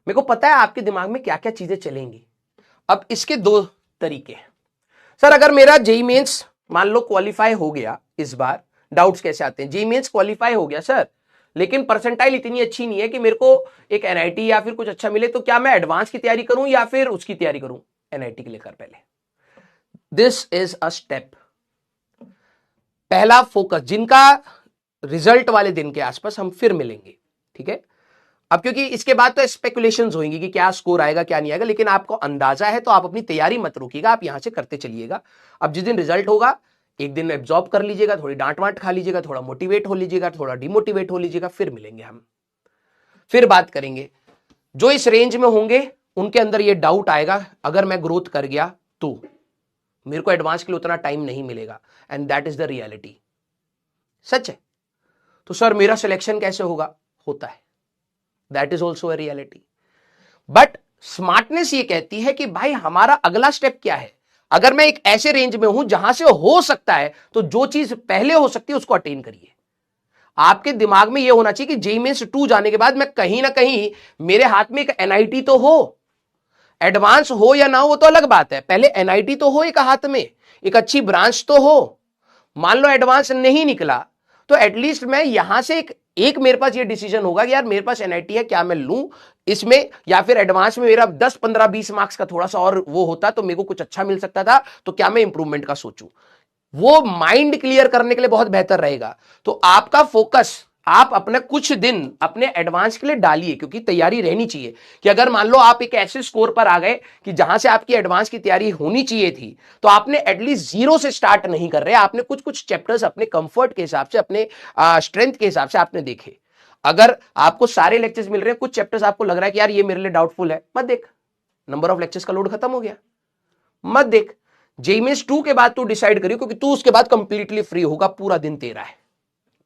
मेरे को पता है आपके दिमाग में क्या क्या चीजें चलेंगी। अब इसके 2 तरीके हैं। सर अगर मेरा जेईई मेंस मान लो क्वालिफाई हो गया, इस बार डाउट्स कैसे आते हैं, जेईई मेंस क्वालिफाई हो गया सर, लेकिन परसेंटाइल इतनी अच्छी नहीं है कि मेरे को एक एनआईटी या फिर कुछ अच्छा मिले, तो क्या मैं एडवांस की तैयारी करूं या फिर उसकी तैयारी करूं? एनआईटी के लिए कर पहले। This is a step. पहला फोकस, जिनका रिजल्ट वाले दिन के आसपास हम फिर मिलेंगे, ठीक है। अब क्योंकि इसके बाद तो स्पेकुलेशंस होंगी कि क्या स्कोर आएगा क्या नहीं आएगा, लेकिन आपको अंदाजा है तो आप अपनी तैयारी मत रोकिएगा, आप यहां से करते चलिएगा। अब जिस दिन रिजल्ट होगा एक दिन एब्जॉर्ब कर लीजिएगा, थोड़ी डांट वांट खा लीजिएगा, थोड़ा मोटिवेट हो लीजिएगा, थोड़ा डिमोटिवेट हो लीजिएगा, फिर मिलेंगे हम, फिर बात करेंगे। जो इस रेंज में होंगे उनके अंदर ये डाउट आएगा अगर मैं ग्रोथ कर गया तो मेरे को एडवांस के लिए उतना टाइम नहीं मिलेगा, and that is the reality. सच है। तो सर मेरा सिलेक्शन कैसे होगा? होता है, that is also a reality. But smartness ये कहती है कि भाई हमारा अगला स्टेप क्या है। अगर मैं एक ऐसे रेंज में हूं जहां से हो सकता है, तो जो चीज पहले हो सकती है उसको अटेन करिए। आपके दिमाग में यह होना चाहिए कि जेईई मेंस 2 जाने के बाद मैं कहीं ना कहीं मेरे हाथ में एक एनआईटी तो हो। एडवांस हो या ना हो वो तो अलग बात है, पहले एनआईटी तो हो एक हाथ में, एक अच्छी ब्रांच तो हो। मान लो एडवांस नहीं निकला तो एटलीस्ट मैं यहां से एक मेरे पास ये डिसीजन होगा कि यार मेरे पास एनआईटी है, क्या मैं लूं इसमें, या फिर एडवांस में मेरा 10 15 20 मार्क्स का थोड़ा सा और वो होता तो मेरे को कुछ अच्छा मिल सकता था, तो क्या मैं इंप्रूवमेंट का सोचूं। वो माइंड क्लियर करने के लिए बहुत बेहतर रहेगा। तो आपका फोकस आप अपने कुछ दिन अपने एडवांस के लिए डालिए, क्योंकि तैयारी रहनी चाहिए कि अगर मान लो आप एक ऐसे स्कोर पर आ गए कि जहां से आपकी एडवांस की तैयारी होनी चाहिए थी, तो आपने एटलीस्ट जीरो से स्टार्ट नहीं कर रहे, आपने कुछ कुछ चैप्टर्स अपने कंफर्ट के हिसाब से, अपने स्ट्रेंथ के हिसाब से आपने देखे। अगर आपको सारे लेक्चर्स मिल रहे हैं, कुछ चैप्टर्स आपको लग रहा है कि यार ये मेरे लिए डाउटफुल है, मत देख, नंबर ऑफ लेक्चर्स का लोड खत्म हो गया, मत देख। जेईई मेंस 2 के बाद तू डिसाइड करियो, क्योंकि तू उसके बाद कंप्लीटली फ्री होगा, पूरा दिन तेरा है,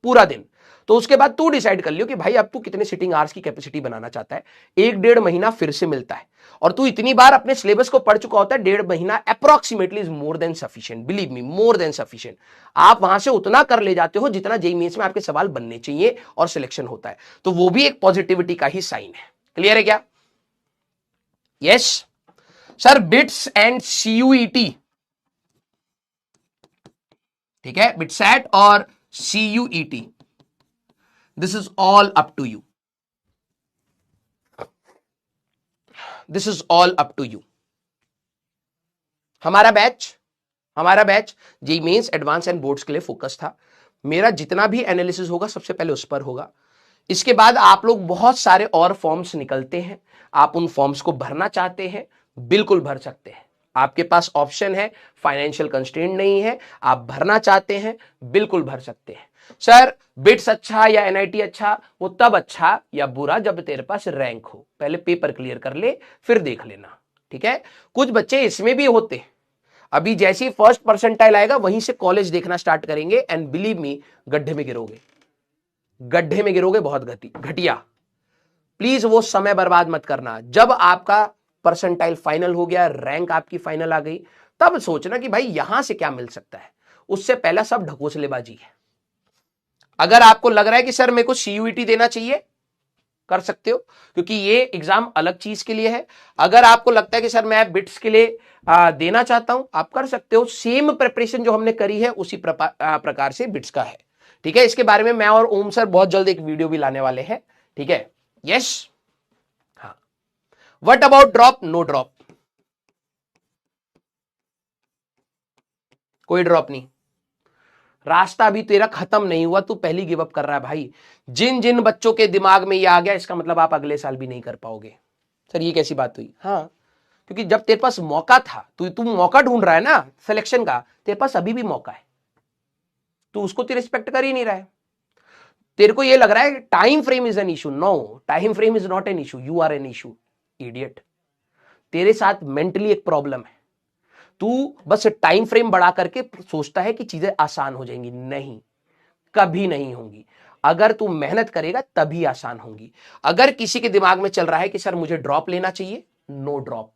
पूरा दिन। तो उसके बाद तू डिसाइड कर लियो कि भाई अब तू कितने सिटिंग आवर्स की कैपेसिटी बनाना चाहता है। 1-1.5 महीना फिर से मिलता है, और तू इतनी बार अपने सिलेबस को पढ़ चुका होता है, 1.5 महीना approximately is more than sufficient, believe me, more than sufficient. आप वहां से उतना कर ले जाते हो जितना जेईई मेंस में आपके सवाल बनने चाहिए और सिलेक्शन होता है, तो वो भी एक पॉजिटिविटी का ही साइन है। क्लियर है क्या? Yes sir. BITS and CUET, ठीक है, बिटसैट और CUET, this is all up to you, this is all up to you. हमारा batch JEE Mains, advance and boards के लिए फोकस था। मेरा जितना भी एनालिसिस होगा सबसे पहले उस पर होगा। इसके बाद आप लोग बहुत सारे और फॉर्म्स निकलते हैं, आप उन फॉर्म्स को भरना चाहते हैं, बिल्कुल भर सकते हैं, आपके पास ऑप्शन है, फाइनेंशियल कंस्ट्रेंट नहीं है, आप भरना चाहते हैं बिल्कुल भर सकते हैं। सर बिट्स अच्छा या एनआईटी अच्छा, वो तब अच्छा या बुरा जब तेरे पास रैंक हो, पहले पेपर क्लियर कर ले फिर देख लेना, ठीक है। कुछ बच्चे इसमें भी होते, अभी जैसे ही फर्स्ट परसेंटाइल आएगा वहीं से कॉलेज देखना स्टार्ट करेंगे, एंड बिलीव मी गड्ढे में गिरोगे, गड्ढे में गिरोगे, बहुत घटिया। प्लीज वो समय बर्बाद मत करना। जब आपका परसेंटाइल फाइनल हो गया, रैंक आपकी फाइनल आ गई, तब सोचना कि भाई यहां से क्या मिल सकता है, उससे पहला सब ढकोसलेबाजी है। अगर आपको लग रहा है कि सर मेरे को सीयूईटी देना चाहिए, कर सकते हो, क्योंकि ये एग्जाम अलग चीज के लिए है। अगर आपको लगता है कि सर मैं बिट्स के लिए देना चाहता हूं, आप कर सकते हो। सेम प्रिपरेशन जो हमने करी है उसी प्रकार से बिट्स का है, ठीक है। इसके बारे में मैं और ओम सर बहुत जल्द एक वीडियो भी लाने वाले हैं, ठीक है। यस, हाँ। What about drop? No drop, कोई ड्रॉप नहीं। रास्ता अभी तेरा खत्म नहीं हुआ, तू पहली गिव अप कर रहा है भाई। जिन जिन बच्चों के दिमाग में ये आ गया, इसका मतलब आप अगले साल भी नहीं कर पाओगे। सर ये कैसी बात हुई? हाँ, क्योंकि जब तेरे पास मौका था, तू मौका ढूंढ रहा है ना सिलेक्शन का, तेरे पास अभी भी मौका है, तू उसको तो रिस्पेक्ट कर ही नहीं रहा है। तेरे को ये लग रहा है time frame is an issue, no, time frame is not an issue, you are an issue, idiot. तेरे साथ मेंटली एक प्रॉब्लम है, तू बस टाइम फ्रेम बढ़ा करके सोचता है कि चीजें आसान हो जाएंगी, नहीं, कभी नहीं होंगी। अगर तू मेहनत करेगा तभी आसान होंगी। अगर किसी के दिमाग में चल रहा है कि सर मुझे ड्रॉप लेना चाहिए, नो ड्रॉप,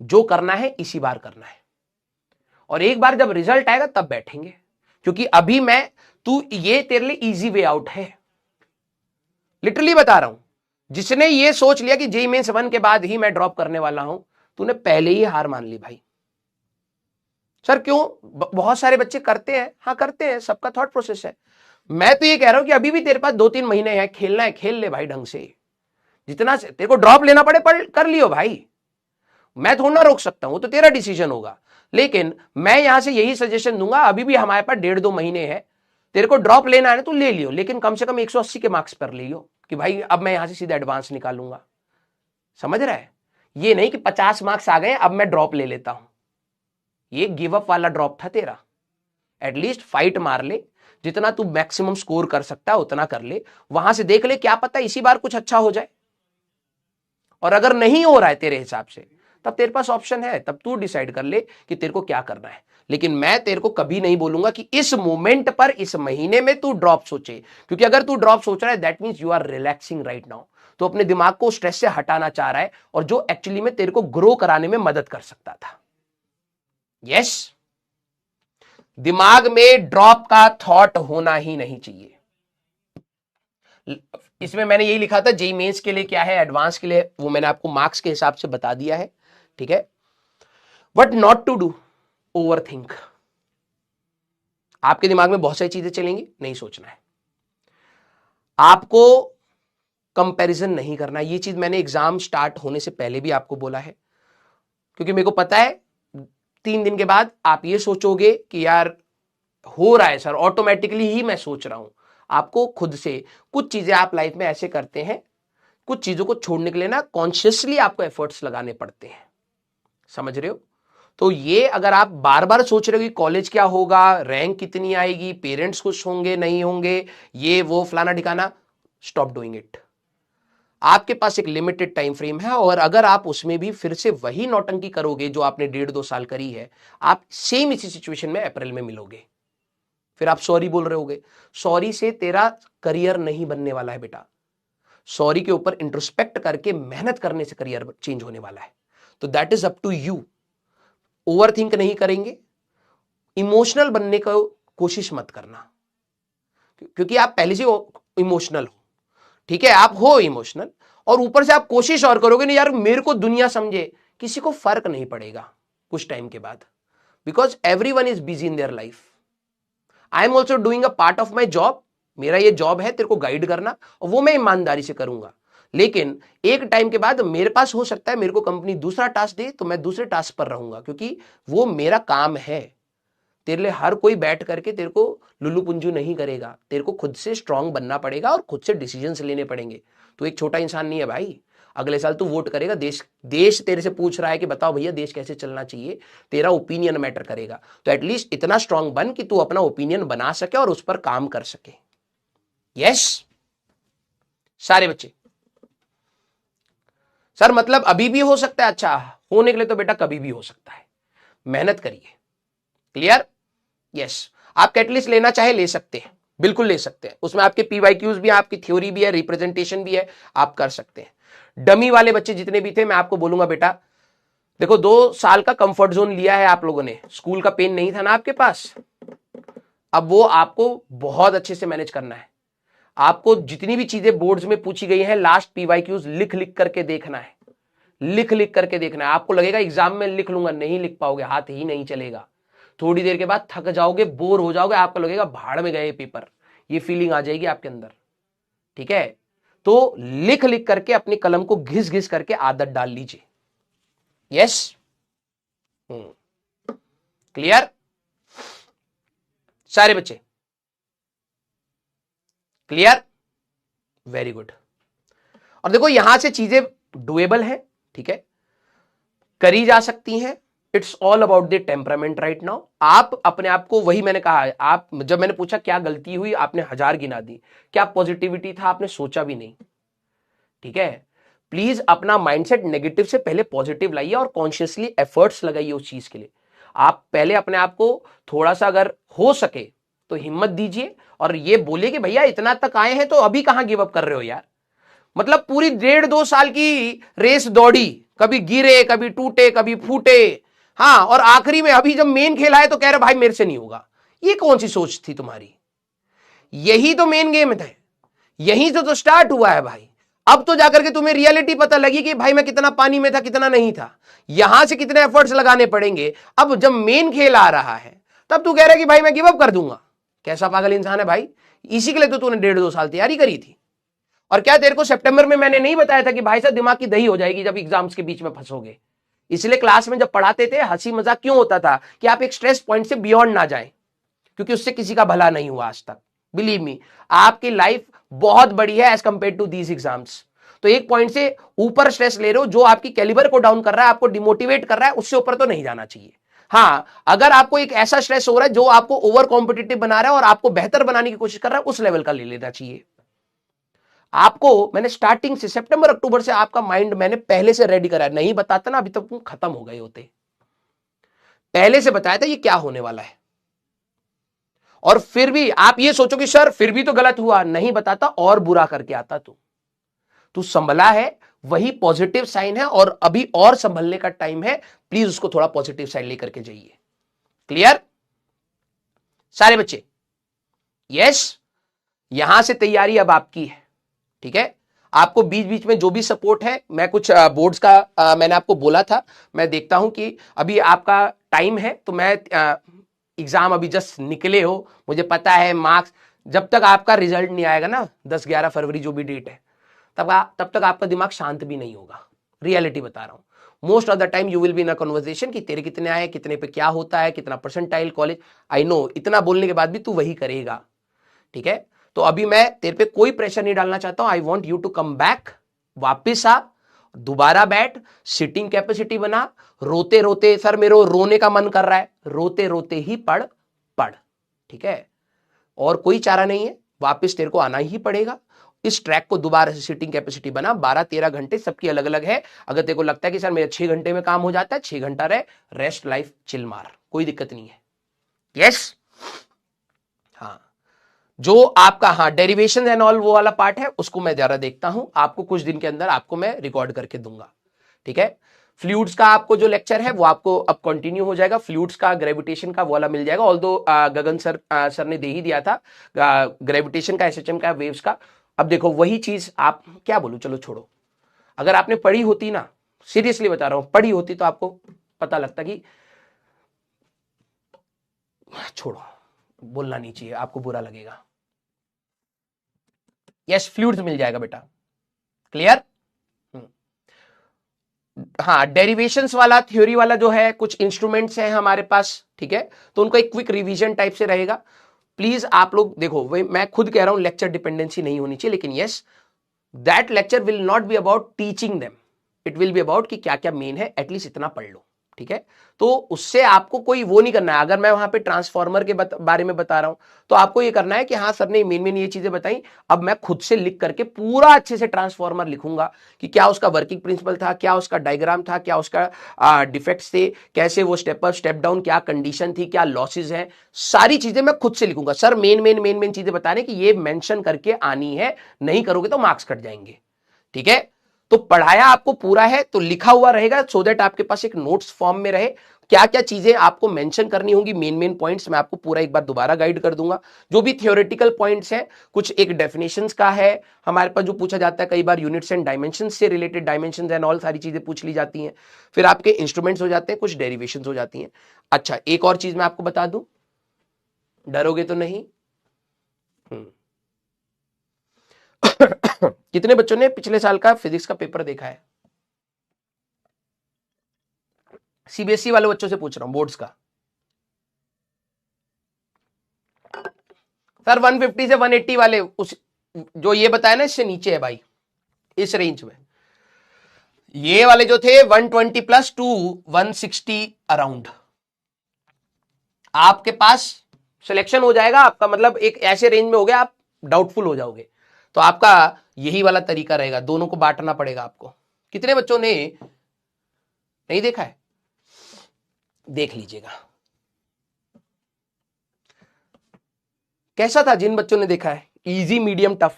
जो करना है इसी बार करना है, और एक बार जब रिजल्ट आएगा तब बैठेंगे, क्योंकि अभी तू ये तेरे लिए इजी वे आउट है, लिटरली बता रहा हूं। जिसने ये सोच लिया कि जेईई मेंस 1 के बाद ही मैं ड्रॉप करने वाला हूं, तूने पहले ही हार मान ली भाई। सर क्यों? बहुत सारे बच्चे करते हैं, हाँ करते हैं, सबका थॉट प्रोसेस है। मैं तो ये कह रहा हूं कि अभी भी तेरे पास 2-3 महीने हैं, खेलना है खेल ले भाई ढंग से, जितना तेरे को ड्रॉप लेना पड़े कर लियो भाई, मैं थोड़ा ना रोक सकता हूं, वो तो तेरा डिसीजन होगा। लेकिन मैं यहां से यही सजेशन दूंगा, अभी भी हमारे पास 1.5-2 महीने हैं, तेरे को ड्रॉप लेना है ना तो ले लियो, लेकिन कम से कम 180 के मार्क्स पर लियो, कि भाई अब मैं यहां से सीधा एडवांस निकालूंगा। समझ रहा है? ये नहीं कि 50 मार्क्स आ गए अब मैं ड्रॉप ले लेता हूं, ये गिव अप वाला ड्रॉप था तेरा। एटलीस्ट फाइट मार ले, जितना तू मैक्सिमम स्कोर कर सकता है उतना कर ले, वहां से देख ले, क्या पता इसी बार कुछ अच्छा हो जाए। और अगर नहीं हो रहा है तेरे हिसाब से, तब तेरे पास ऑप्शन है, तब तू डिसाइड कर ले कि तेरे को क्या करना है। लेकिन मैं तेरे को कभी नहीं बोलूंगा कि इस मोमेंट पर, इस महीने में तू ड्रॉप सोचे, क्योंकि अगर तू ड्रॉप सोच रहा है that means you are relaxing right now. तो अपने दिमाग को स्ट्रेस से हटाना चाह रहा है, और जो एक्चुअली में तेरे को ग्रो कराने में मदद कर सकता था। यस, दिमाग में ड्रॉप का थॉट होना ही नहीं चाहिए। इसमें मैंने यही लिखा था जेईई मेंस के लिए क्या है, एडवांस के लिए, वो मैंने आपको मार्क्स के हिसाब से बता दिया है, ठीक है। But not to do over think. आपके दिमाग में बहुत सारी चीजें चलेंगी, नहीं सोचना है आपको, कंपैरिजन नहीं करना। ये चीज मैंने एग्जाम स्टार्ट होने से पहले भी आपको बोला है, क्योंकि मेरे को पता है 3 दिन के बाद आप ये सोचोगे कि यार हो रहा है सर, ऑटोमेटिकली ही मैं सोच रहा हूं। आपको खुद से कुछ चीजें आप लाइफ में ऐसे करते हैं, कुछ चीजों को छोड़ने के लिए ना कॉन्शियसली आपको एफर्ट्स लगाने पड़ते हैं, समझ रहे हो। तो ये अगर आप बार बार सोच रहे हो कि कॉलेज क्या होगा, रैंक कितनी आएगी, पेरेंट्स खुश होंगे नहीं होंगे, ये वो फलाना ठिकाना, स्टॉप डूइंग इट। आपके पास एक लिमिटेड टाइम फ्रेम है, और अगर आप उसमें भी फिर से वही नौटंकी करोगे जो आपने 1.5-2 साल करी है, आप सेम इसी सिचुएशन में अप्रैल में मिलोगे। फिर आप सॉरी बोल रहे होगे। सॉरी से तेरा करियर नहीं बनने वाला है बेटा। सॉरी के ऊपर इंट्रोस्पेक्ट करके मेहनत करने से करियर चेंज होने वाला है। तो that is up to you. Over think नहीं करेंगे, इमोशनल बनने का कोशिश मत करना, क्योंकि आप पहले से इमोशनल हो, ठीक है, आप हो इमोशनल, और ऊपर से आप कोशिश और करोगे नहीं यार मेरे को दुनिया समझे, किसी को फर्क नहीं पड़ेगा कुछ टाइम के बाद, because everyone is busy in their life. I am also doing a part of my job. मेरा ये जॉब है तेरे को गाइड करना, और वो मैं ईमानदारी से करूंगा। लेकिन एक टाइम के बाद मेरे पास हो सकता है मेरे को कंपनी दूसरा टास्क दे, तो मैं दूसरे टास्क पर रहूंगा, क्योंकि वो मेरा काम है। तेरे लिए हर कोई बैठ करके तेरे को लुल्लू पुंजू नहीं करेगा। तेरे को खुद से स्ट्रांग बनना पड़ेगा और खुद से डिसीजंस लेने पड़ेंगे। तू एक छोटा इंसान नहीं है भाई। अगले साल तू वोट करेगा, देश तेरे से पूछ रहा है कि बताओ भैया देश कैसे चलना चाहिए, तेरा ओपिनियन मैटर करेगा। तो एटलीस्ट इतना स्ट्रांग बन कि तू अपना ओपिनियन बना सके और उस पर काम कर सके। यस सारे बच्चे। सर मतलब अभी भी हो सकता है? अच्छा, होने के लिए तो बेटा कभी भी हो सकता है, मेहनत करिए। क्लियर? यस। आप कैटलिस्ट लेना चाहे ले सकते हैं, बिल्कुल ले सकते हैं। उसमें आपके पीवाईक्यूज भी है, आपकी थ्योरी भी है, रिप्रेजेंटेशन भी है, आप कर सकते हैं। डमी वाले बच्चे जितने भी थे, मैं आपको बोलूंगा बेटा देखो 2 साल का कंफर्ट जोन लिया है आप लोगों ने, स्कूल का पेन नहीं था ना आपके पास, अब वो आपको बहुत अच्छे से मैनेज करना है। आपको जितनी भी चीजें बोर्ड्स में पूछी गई हैं, लास्ट पीवाईक्यूज लिख लिख करके देखना है, लिख लिख करके देखना है। आपको लगेगा एग्जाम में लिख लूंगा, नहीं लिख पाओगे, हाथ ही नहीं चलेगा। थोड़ी देर के बाद थक जाओगे, बोर हो जाओगे, आपको लगेगा भाड़ में गए पेपर, ये फीलिंग आ जाएगी आपके अंदर, ठीक है। तो लिख लिख करके अपनी कलम को घिस घिस करके आदत डाल लीजिए। यस, क्लियर सारे बच्चे? Clear, very good. और देखो यहां से चीजें डुएबल है, ठीक है, करी जा सकती हैं। It's all about the temperament right now. आप अपने आप को, वही मैंने कहा, आप जब मैंने पूछा क्या गलती हुई, आपने 1000 गिना दी। क्या पॉजिटिविटी था, आपने सोचा भी नहीं, ठीक है। प्लीज अपना माइंडसेट नेगेटिव से पहले पॉजिटिव लाइए और कॉन्शियसली एफर्ट्स लगाइए उस चीज के लिए। आप पहले अपने आप को थोड़ा सा अगर हो सके तो हिम्मत दीजिए और ये बोलिए कि भैया इतना तक आए हैं तो अभी कहां गिव अप कर रहे हो यार। मतलब पूरी 1.5-2 साल की रेस दौड़ी, कभी गिरे, कभी टूटे, कभी फूटे, हाँ, और आखिरी में अभी जब मेन खेला है तो कह रहे भाई मेरे से नहीं होगा। ये कौन सी सोच थी तुम्हारी? यही तो मेन गेम था, यहीं से तो स्टार्ट हुआ है भाई। अब तो जाकर के तुम्हें रियलिटी पता लगी कि भाई मैं कितना पानी में था, कितना नहीं था, यहां से कितने एफर्ट्स लगाने पड़ेंगे। अब जब मेन खेल आ रहा है तब तू कह रहा है कि भाई मैं गिव अप कर दूंगा। कैसा पागल इंसान है भाई? इसी के लिए तो तूने 1.5-2 साल तैयारी करी थी। और क्या तेरे को सितंबर में मैंने नहीं बताया था कि भाई साहब दिमाग की दही हो जाएगी जब एग्जाम्स के बीच में फंसोगे? इसलिए क्लास में जब पढ़ाते थे हंसी मजाक क्यों होता था कि आप एक स्ट्रेस पॉइंट से बियॉन्ड ना जाए, क्योंकि उससे किसी का भला नहीं हुआ आज तक। बिलीव मी, आपकी लाइफ बहुत बड़ी है as compare to these exams. तो एक पॉइंट से ऊपर स्ट्रेस ले रहे हो जो आपकी कैलिबर को डाउन कर रहा है, आपको डिमोटिवेट कर रहा है, उससे ऊपर तो नहीं जाना चाहिए। हाँ, अगर आपको एक ऐसा स्ट्रेस हो रहा है जो आपको ओवर कॉम्पिटिटिव बना रहा है और आपको बेहतर बनाने की कोशिश कर रहा है, उस लेवल का ले लेना चाहिए। आपको मैंने स्टार्टिंग से सितंबर अक्टूबर से आपका माइंड मैंने पहले से रेडी कराया, नहीं बताता ना अभी तक तुम खत्म हो गए होते। पहले से बताया था ये क्या होने वाला है, और फिर भी आप ये सोचो कि सर फिर भी तो गलत हुआ, नहीं बताता और बुरा करके आता तू संभला है, वही पॉजिटिव साइन है, और अभी और संभलने का टाइम है, प्लीज उसको थोड़ा पॉजिटिव साइड लेकर के जाइए। क्लियर सारे बच्चे? यस, यहां से तैयारी अब आपकी है, ठीक है। आपको बीच बीच में जो भी सपोर्ट है, मैं कुछ बोर्ड्स का मैंने आपको बोला था, मैं देखता हूं कि अभी आपका टाइम है, तो मैं एग्जाम अभी जस्ट निकले हो, मुझे पता है मार्क्स जब तक आपका रिजल्ट नहीं आएगा ना 10-11 फरवरी जो भी डेट है, तब तक आपका दिमाग शांत भी नहीं होगा। रियलिटी बता रहा हूं, most of the time you will be in a conversation कि तेरे कितने आए, कितने पे क्या होता है, कितना परसेंटाइल कॉलेज। आई नो इतना बोलने के बाद भी तू वही करेगा, ठीक है। तो अभी मैं तेरे पे कोई प्रेशर नहीं डालना चाहता हूं। I want you to come back, वापिस आ, दोबारा बैठ, सिटिंग कैपेसिटी बना, रोते रोते सर मेरे रोने का मन कर रहा है, रोते रोते ही पढ़, ठीक है। और कोई चारा नहीं है, वापिस तेरे को आना ही पड़ेगा। इस ट्रैक को दोबारा से सिटिंग कैपेसिटी बना, 12-13 घंटे सबकी अलग अलग है। अगर तेरे को लगता है कि सर मेरे 6 घंटे में काम हो जाता है, 6 घंटा रहे, रेस्ट लाइफ चिल मार, कोई दिक्कत नहीं है। यस हाँ, जो आपका हाँ डेरिवेशन एंड ऑल वो वाला पार्ट है, उसको मैं जरा देखता हूं, आपको कुछ दिन के अंदर आपको मैं रिकॉर्ड करके दूंगा, ठीक है। फ्लूइड्स का आपको जो लेक्चर है वो आपको अब कंटिन्यू हो जाएगा, फ्लूइड्स का ग्रेविटेशन का वो वाला मिल जाएगा, ऑल्दो गगन सर ने दे ही दिया था ग्रेविटेशन का, एसएचएम का, वेव्स का। अब देखो वही चीज आप क्या बोलूं, चलो छोड़ो, अगर आपने पढ़ी होती ना, सीरियसली बता रहा हूं, पढ़ी होती तो आपको पता लगता कि छोड़ो, बोलना नहीं चाहिए, आपको बुरा लगेगा। यस, फ्लूइड्स मिल जाएगा बेटा, क्लियर। हाँ, डेरिवेशंस वाला, थ्योरी वाला जो है, कुछ इंस्ट्रूमेंट्स हैं हमारे पास, ठीक है, तो उनको एक क्विक रिवीजन टाइप से रहेगा। प्लीज आप लोग देखो, मैं खुद कह रहा हूं लेक्चर डिपेंडेंसी नहीं होनी चाहिए, लेकिन yes that lecture will not be about teaching them, it will be about कि क्या क्या मेन है, एटलीस्ट इतना पढ़ लो, ठीक है। तो उससे आपको कोई वो नहीं करना है। अगर मैं वहां पे ट्रांसफॉर्मर के बारे में बता रहा हूं, तो आपको ये करना है कि हाँ सर ने मेन मेन ये चीजें बताई, अब मैं खुद से लिख करके पूरा अच्छे से ट्रांसफॉर्मर लिखूंगा कि क्या उसका वर्किंग प्रिंसिपल था, क्या उसका डायग्राम था, क्या उसका डिफेक्ट्स थे, कैसे वो स्टेप अप स्टेप डाउन, क्या कंडीशन थी, क्या लॉसेज है, सारी चीजें मैं खुद से लिखूंगा। Sir main main main main चीजें बता रहे कि ये मेंशन करके आनी है, नहीं करोगे तो मार्क्स कट जाएंगे, ठीक है। तो पढ़ाया आपको पूरा है तो लिखा हुआ रहेगा, सो दैट आपके पास एक नोट्स फॉर्म में रहे, क्या क्या चीजें आपको मेंशन करनी होंगी, मेन मेन पॉइंट्स मैं आपको पूरा एक बार दोबारा गाइड कर दूंगा। जो भी थियोरेटिकल पॉइंट्स हैं, कुछ एक डेफिनेशंस का है हमारे पास जो पूछा जाता है, कई बार यूनिट्स एंड डायमेंशंस से रिलेटेड, डायमेंशंस एंड ऑल सारी चीजें पूछ ली जाती हैं, फिर आपके इंस्ट्रूमेंट्स हो जाते हैं, कुछ डेरिवेशंस हो जाती हैं। अच्छा, एक और चीज मैं आपको बता दूं, डरोगे तो नहीं। कितने बच्चों ने पिछले साल का फिजिक्स का पेपर देखा है? सीबीएसई वाले बच्चों से पूछ रहा हूं, बोर्ड्स का। सर 150 से 180 वाले, उस जो ये बताया ना इससे नीचे है भाई, इस रेंज में ये वाले जो थे 120 प्लस टू 160 अराउंड, आपके पास सिलेक्शन हो जाएगा आपका, मतलब एक ऐसे रेंज में हो गया, आप डाउटफुल हो जाओगे। तो आपका यही वाला तरीका रहेगा, दोनों को बांटना पड़ेगा आपको। कितने बच्चों ने नहीं देखा है? देख लीजिएगा कैसा था। जिन बच्चों ने देखा है, इजी मीडियम टफ,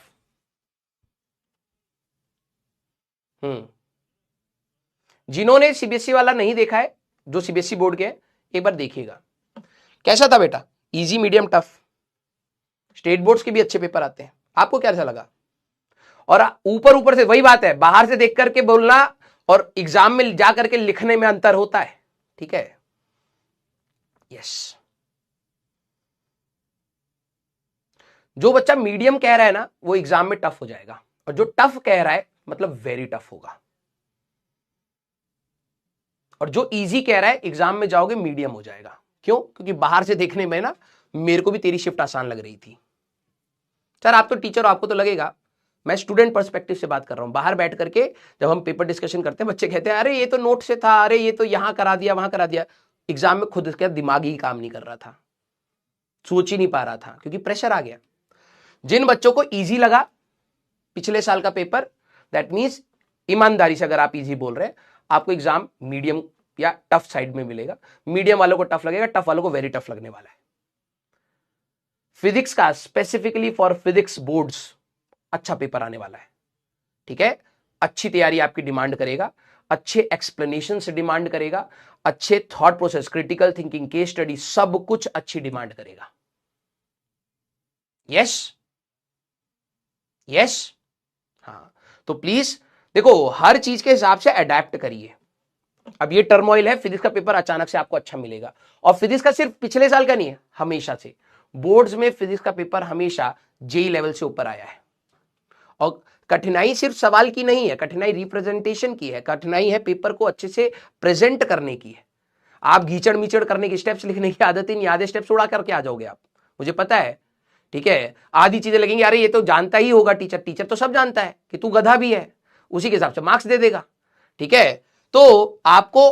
जिन्होंने सीबीएसई वाला नहीं देखा है, जो सीबीएसई बोर्ड के, एक बार देखिएगा कैसा था बेटा, easy medium tough. State boards के भी अच्छे पेपर आते हैं, आपको कैसा लगा? और ऊपर ऊपर से वही बात है, बाहर से देख करके बोलना और एग्जाम में जा करके लिखने में अंतर होता है, ठीक है। यस, जो बच्चा मीडियम कह रहा है ना, वो एग्जाम में टफ हो जाएगा, और जो टफ कह रहा है मतलब वेरी टफ होगा, और जो इजी कह रहा है एग्जाम में जाओगे मीडियम हो जाएगा। क्यों? क्योंकि बाहर से देखने में ना, मेरे को भी तेरी शिफ्ट आसान लग रही थी। सर आप तो टीचर हो, आपको तो लगेगा, मैं स्टूडेंट पर्सपेक्टिव से बात कर रहा हूं। बाहर बैठ करके जब हम पेपर डिस्कशन करते हैं, बच्चे कहते हैं अरे ये तो नोट से था, अरे ये तो यहां करा दिया, वहां करा दिया। एग्जाम में खुद का दिमाग ही काम नहीं कर रहा था, सोच ही नहीं पा रहा था, क्योंकि प्रेशर आ गया। जिन बच्चों को इजी लगा पिछले साल का पेपर, दैट मीन्स ईमानदारी से अगर आप इजी बोल रहे हैं, आपको एग्जाम मीडियम या टफ साइड में मिलेगा। मीडियम वालों को टफ लगेगा, टफ वालों को वेरी टफ लगने वाला है। फिजिक्स का स्पेसिफिकली फॉर फिजिक्स बोर्ड्स अच्छा पेपर आने वाला है, ठीक है। अच्छी तैयारी आपकी डिमांड करेगा, अच्छे एक्सप्लेनेशन से डिमांड करेगा, अच्छे thought process, critical thinking, case study, सब कुछ अच्छी डिमांड करेगा। यस यस, हाँ। तो प्लीज देखो, हर चीज के हिसाब से अडेप्ट करिए। अब ये टर्मोइल है, फिजिक्स का पेपर अचानक से आपको अच्छा मिलेगा, और फिजिक्स का सिर्फ पिछले साल का नहीं है, हमेशा से बोर्ड्स में फिजिक्स का पेपर हमेशा जेई लेवल से ऊपर आया है। और कठिनाई सिर्फ सवाल की नहीं है, कठिनाई रिप्रेजेंटेशन की है, कठिनाई है पेपर को अच्छे से प्रेजेंट करने की है। आप घीचड़ मीचड़ करने की, स्टेप्स लिखने की आदत ही नहीं, आधे स्टेप्स उड़ा करके आ जाओगे आप, मुझे पता है, ठीक है। आधी चीजें लगेंगी, अरे ये तो जानता ही होगा टीचर, टीचर तो सब जानता है कि तू गधा भी है, उसी के हिसाब से मार्क्स दे देगा, ठीक है। तो आपको,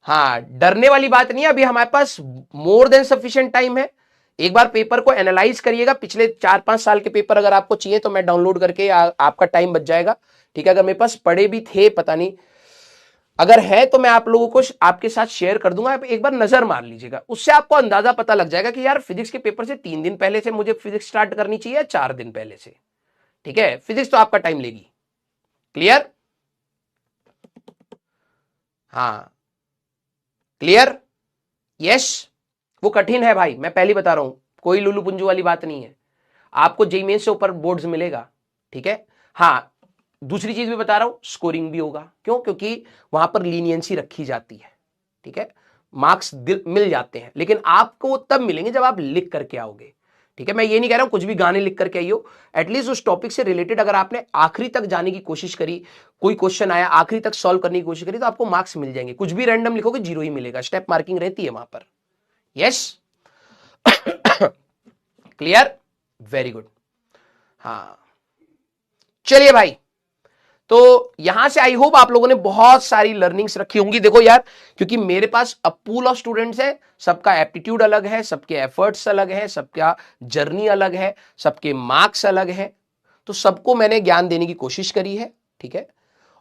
हाँ, डरने वाली बात नहीं है, अभी हमारे पास मोर देन सफिशिएंट टाइम है। एक बार पेपर को एनालाइज करिएगा, पिछले 4-5 साल के पेपर अगर आपको चाहिए तो मैं डाउनलोड करके आपका टाइम बच जाएगा, ठीक है। अगर मेरे पास पढ़े भी थे, पता नहीं, अगर है तो मैं आप लोगों को आपके साथ शेयर कर दूंगा, आप एक बार नजर मार लीजिएगा, उससे आपको अंदाजा पता लग जाएगा कि यार फिजिक्स के पेपर से 3 दिन पहले से मुझे फिजिक्स स्टार्ट करनी चाहिए, 4 दिन पहले से, ठीक है। फिजिक्स तो आपका टाइम लेगी। क्लियर? हाँ, क्लियर? यस। वो कठिन है भाई, मैं पहले बता रहा हूं, कोई लुलू पुंजू वाली बात नहीं है। आपको जेईई मेंस से ऊपर बोर्ड्स मिलेगा, ठीक है। हाँ, दूसरी चीज भी बता रहा हूं, स्कोरिंग भी होगा। क्यों? क्योंकि वहां पर लीनियंसी रखी जाती है, ठीक है। मार्क्स मिल जाते हैं, लेकिन आपको तब मिलेंगे जब आप लिख करके आओगे, ठीक है। मैं ये नहीं कह रहा हूं कुछ भी गाने लिख करके आइयो, एटलीस्ट उस टॉपिक से रिलेटेड अगर आपने आखिरी तक जाने की कोशिश करी, कोई क्वेश्चन आया आखिरी तक सॉल्व करने की कोशिश करी, तो आपको मार्क्स मिल जाएंगे। कुछ भी रैंडम लिखोगे 0 ही मिलेगा, स्टेप मार्किंग रहती है वहां पर। Yes, clear, very good. हाँ, चलिए भाई, तो यहां से आई होप आप लोगों ने बहुत सारी लर्निंग्स रखी होंगी। देखो यार, क्योंकि मेरे पास अ पूल ऑफ स्टूडेंट्स है, सबका एप्टीट्यूड अलग है, सबके एफर्ट्स अलग है, सबका जर्नी अलग है, सबके मार्क्स अलग है, तो सबको मैंने ज्ञान देने की कोशिश करी है, ठीक है।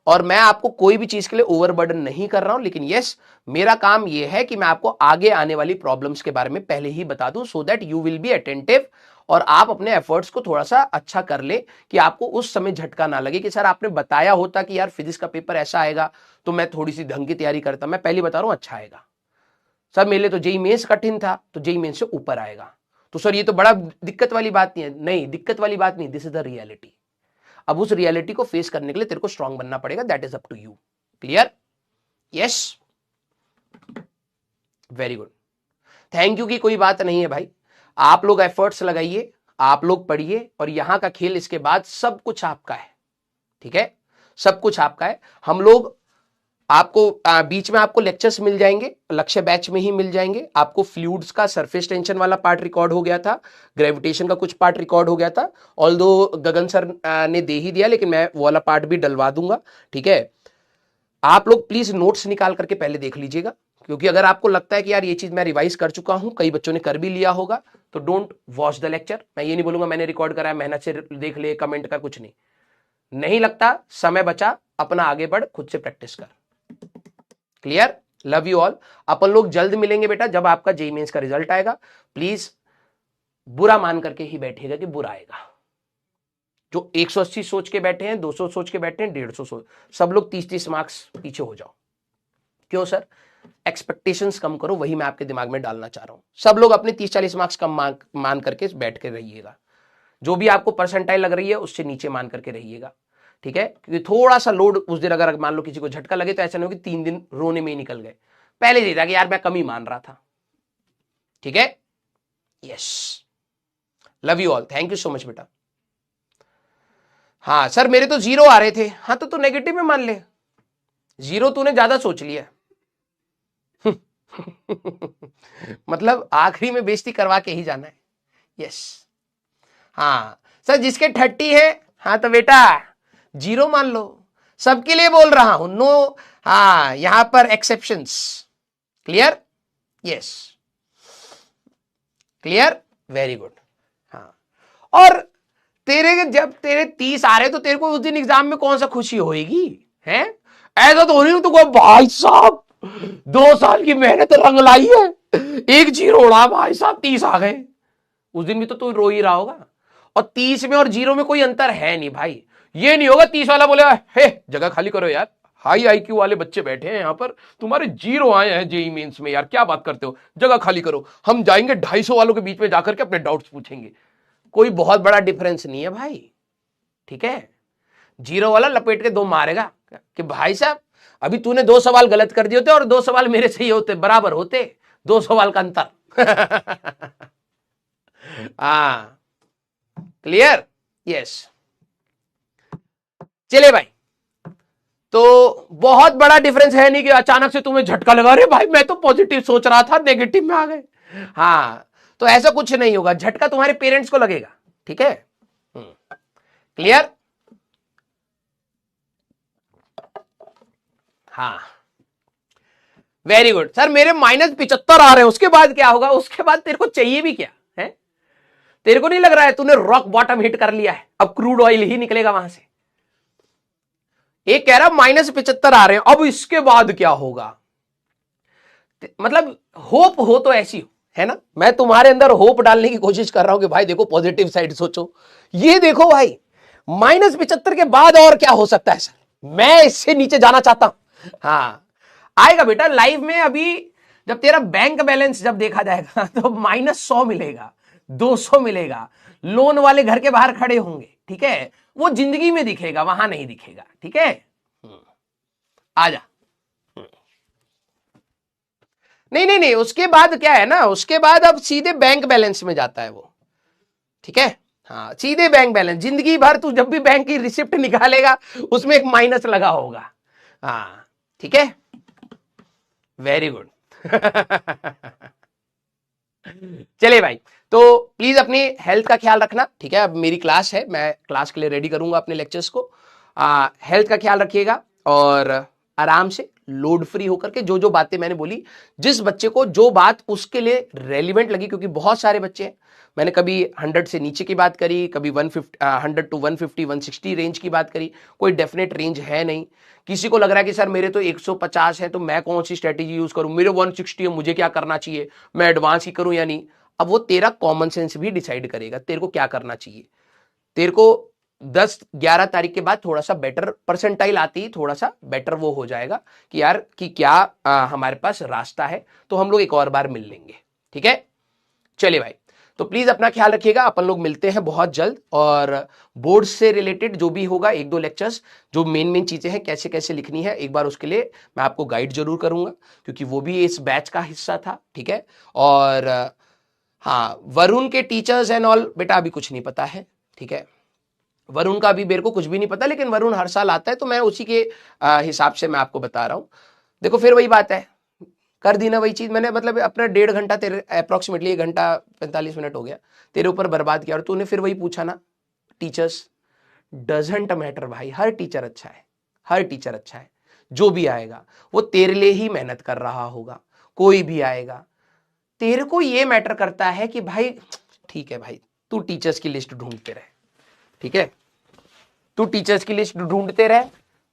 और मैं आपको कोई भी चीज के लिए ओवरबर्डन नहीं कर रहा हूं, लेकिन यस, मेरा काम यह है कि मैं आपको आगे आने वाली प्रॉब्लम्स के बारे में पहले ही बता दूं, so that you will be attentive, और आप अपने एफर्ट्स को थोड़ा सा अच्छा कर ले, कि आपको उस समय झटका ना लगे कि सर आपने बताया होता कि यार फिजिक्स का पेपर ऐसा आएगा, तो मैं थोड़ी सी ढंग की तैयारी करता। मैं पहले बता रहा हूं अच्छा आएगा सर, मेरे लिए तो जेईई मेंस कठिन था, तो जेईई मेंस से ऊपर आएगा, तो सर ये तो बड़ा दिक्कत वाली बात नहीं है। नहीं, दिक्कत वाली बात नहीं, दिस इज द रियलिटी। अब उस रियलिटी को फेस करने के लिए तेरे को स्ट्रांग बनना पड़ेगा, that is up to you. Clear? Yes, very good. Thank you की कोई बात नहीं है भाई, आप लोग एफर्ट्स लगाइए, आप लोग पढ़िए, और यहां का खेल इसके बाद सब कुछ आपका है, ठीक है। सब कुछ आपका है। हम लोग आपको बीच में आपको लेक्चर्स मिल जाएंगे, लक्ष्य बैच में ही मिल जाएंगे आपको। फ्लूइड्स का सरफेस टेंशन वाला पार्ट रिकॉर्ड हो गया था, ग्रेविटेशन का कुछ पार्ट रिकॉर्ड हो गया था, ऑल्दो गगन सर ने दे ही दिया, लेकिन मैं वो वाला पार्ट भी डलवा दूंगा, ठीक है। आप लोग प्लीज नोट्स निकाल करके पहले देख लीजिएगा, क्योंकि अगर आपको लगता है कि यार ये चीज मैं रिवाइज कर चुका हूं, कई बच्चों ने कर भी लिया होगा, तो डोंट वॉच द लेक्चर। मैं ये नहीं बोलूंगा मैंने रिकॉर्ड करा है, मेहनत से देख ले, कमेंट का कुछ नहीं, नहीं लगता, समय बचा, अपना आगे बढ़, खुद से प्रैक्टिस कर। क्लियर? Love you all. अपन लोग जल्द मिलेंगे बेटा, जब आपका जेईई मेंस का रिजल्ट आएगा। प्लीज बुरा मान करके ही बैठेगा कि बुरा आएगा। जो 180 सोच के बैठे हैं, 200 सोच के बैठे हैं, 150 सोच, सब लोग 30-30 मार्क्स पीछे हो जाओ। क्यों सर? एक्सपेक्टेशंस कम करो, वही मैं आपके दिमाग में डालना चाह रहा हूं। सब लोग अपने 30-40 मार्क्स कम मान करके बैठ के रहिएगा। जो भी आपको परसेंटाइल लग रही है उससे नीचे मान करके रहिएगा, ठीक है। क्योंकि थोड़ा सा लोड उस दिन अगर मान लो किसी को झटका लगे, तो ऐसा नहीं हो कि 3 दिन रोने में ही निकल गए। पहले ही था कि यार मैं कम ही मान रहा था, ठीक है। Yes, love you all, thank you so much बेटा। हाँ सर, मेरे तो 0 आ रहे थे। हाँ तो नेगेटिव में मान ले, 0 तूने ज्यादा सोच लिया। मतलब आखिरी में बेइज्जती करवा के ही जाना है। यस, हाँ सर, जिसके 30 है, हाँ तो बेटा 0 मान लो, सबके लिए बोल रहा हूं, नो, हाँ यहां पर exceptions. Clear? Yes, clear, very good. हाँ, और तेरे जब तेरे 30 आ रहे तो तेरे को उस दिन एग्जाम में कौन सा खुशी होएगी? है ऐसा तो नहीं तो भाई साहब 2 साल की मेहनत रंग लाई है, एक जीरो उड़ा भाई साहब 30 आ गए। उस दिन भी तो तू रो ही रहा होगा। और 30 में और जीरो में कोई अंतर है नहीं भाई। ये नहीं होगा 30 वाला बोले हे जगह खाली करो यार, हाई आईक्यू वाले बच्चे बैठे हैं यहां पर, तुम्हारे जीरो आए हैं जेई मेंस में, यार क्या बात करते हो, जगह खाली करो, हम जाएंगे 250 वालों के बीच में जाकर के अपने डाउट्स पूछेंगे। कोई बहुत बड़ा डिफरेंस नहीं है भाई, ठीक है। जीरो वाला लपेट के 2 मारेगा कि भाई साहब अभी तूने 2 सवाल गलत कर दिए होते और 2 सवाल मेरे सही होते, बराबर होते, 2 सवाल का अंतर। हाँ क्लियर, यस। चले भाई, तो बहुत बड़ा डिफरेंस है नहीं कि अचानक से तुम्हें झटका लगा, रहे भाई मैं तो पॉजिटिव सोच रहा था नेगेटिव में आ गए। हाँ तो ऐसा कुछ नहीं होगा, झटका तुम्हारे पेरेंट्स को लगेगा, ठीक है। क्लियर, हाँ वेरी गुड सर। मेरे -75 आ रहे हैं, उसके बाद क्या होगा? उसके बाद तेरे को चाहिए भी क्या है? तेरे को नहीं लग रहा है तूने रॉक बॉटम हिट कर लिया है, अब क्रूड ऑयल ही निकलेगा वहां से? एक कह रहा -75 आ रहे हैं, अब इसके बाद क्या होगा? मतलब होप हो तो ऐसी हो, है ना। मैं तुम्हारे अंदर होप डालने की कोशिश कर रहा हूं कि भाई देखो पॉजिटिव साइड सोचो। ये देखो भाई -75 के बाद और क्या हो सकता है सर, मैं इससे नीचे जाना चाहता हूं। हाँ आएगा बेटा लाइफ में। अभी जब तेरा बैंक बैलेंस जब देखा जाएगा तो -100 मिलेगा, 200 मिलेगा, लोन वाले घर के बाहर खड़े होंगे, ठीक है। वो जिंदगी में दिखेगा, वहां नहीं दिखेगा, ठीक है। आजा। नहीं नहीं नहीं, उसके बाद क्या है ना, उसके बाद अब सीधे बैंक बैलेंस में जाता है वो, ठीक है। हाँ सीधे बैंक बैलेंस, जिंदगी भर तू जब भी बैंक की रिसिप्ट निकालेगा उसमें एक माइनस लगा होगा। हाँ ठीक है, वेरी गुड। चलिए भाई, तो प्लीज अपनी हेल्थ का ख्याल रखना, ठीक है। अब मेरी क्लास है, मैं क्लास के लिए रेडी करूंगा अपने लेक्चर्स को। हेल्थ का ख्याल रखिएगा और आराम से लोड फ्री होकर के जो जो बातें मैंने बोली, जिस बच्चे को जो बात उसके लिए रेलिवेंट लगी, क्योंकि बहुत सारे बच्चे हैं, मैंने कभी 100 से नीचे की बात करी, कभी 100 to 150 160 रेंज की बात करी, कोई डेफिनेट रेंज है नहीं। किसी को लग रहा है कि सर मेरे तो 150 है तो मैं कौन सी स्ट्रेटेजी यूज करूं, मेरे 160 है मुझे क्या करना चाहिए, मैं एडवांस ही करूं या नहीं। अब वो तेरा कॉमन सेंस भी डिसाइड करेगा तेरे को क्या करना चाहिए। तेरे को 10-11 तारीख के बाद थोड़ा सा बेटर परसेंटाइल आती ही थोड़ा सा बेटर वो हो जाएगा कि यार कि क्या हमारे पास रास्ता है, तो हम लोग एक और बार मिल लेंगे, ठीक है। चलिए भाई, तो प्लीज अपना ख्याल रखिएगा, अपन लोग मिलते हैं बहुत जल्द। और बोर्ड से रिलेटेड जो भी होगा 1-2 लेक्चर्स, जो मेन चीजें हैं कैसे कैसे लिखनी है, एक बार उसके लिए मैं आपको गाइड जरूर करूंगा, क्योंकि वो भी इस बैच का हिस्सा था, ठीक है। और हाँ वरुण के टीचर्स एंड ऑल बेटा अभी कुछ नहीं पता है, ठीक है। वरुण का भी मेरे को कुछ भी नहीं पता, लेकिन वरुण हर साल आता है तो मैं उसी के हिसाब से मैं आपको बता रहा हूं। देखो फिर वही बात है, कर दी ना वही चीज मैंने, मतलब अपना 1.5 घंटा तेरे अप्रोक्सीमेटली 1 घंटा 45 मिनट हो गया तेरे ऊपर बर्बाद किया, और तूने फिर वही पूछा ना। टीचर्स डजंट मैटर भाई, हर टीचर अच्छा है, हर टीचर अच्छा है। जो भी आएगा वो तेरे लिए ही मेहनत कर रहा होगा, कोई भी आएगा। तेरे को ये मैटर करता है कि भाई ठीक है भाई, तू टीचर्स की लिस्ट ढूंढते रहे, ठीक है। तू टीचर्स की लिस्ट ढूंढते रहे,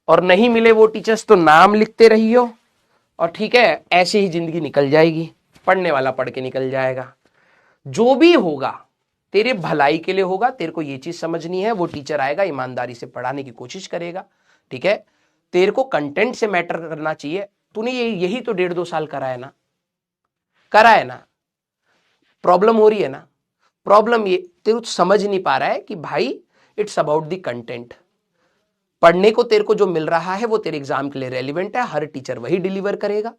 और नहीं मिले वो टीचर्स तो नाम लिखते रहियो, और ठीक है ऐसे ही जिंदगी निकल जाएगी। पढ़ने वाला पढ़ के निकल जाएगा। जो भी होगा तेरे भलाई के लिए होगा, तेरे को ये चीज समझनी है। वो टीचर आएगा ईमानदारी से पढ़ाने की कोशिश करेगा, ठीक है। तेरे को कंटेंट से मैटर करना चाहिए। तूने यही तो 1.5-2 साल करा है ना, करा है ना। प्रॉब्लम हो रही है ना, प्रॉब्लम ये तेरे को समझ नहीं पा रहा है कि भाई इट्स अबाउट द कंटेंट। पढ़ने को तेरे को जो मिल रहा है वो तेरे एग्जाम के लिए रेलिवेंट है, हर टीचर वही डिलीवर करेगा।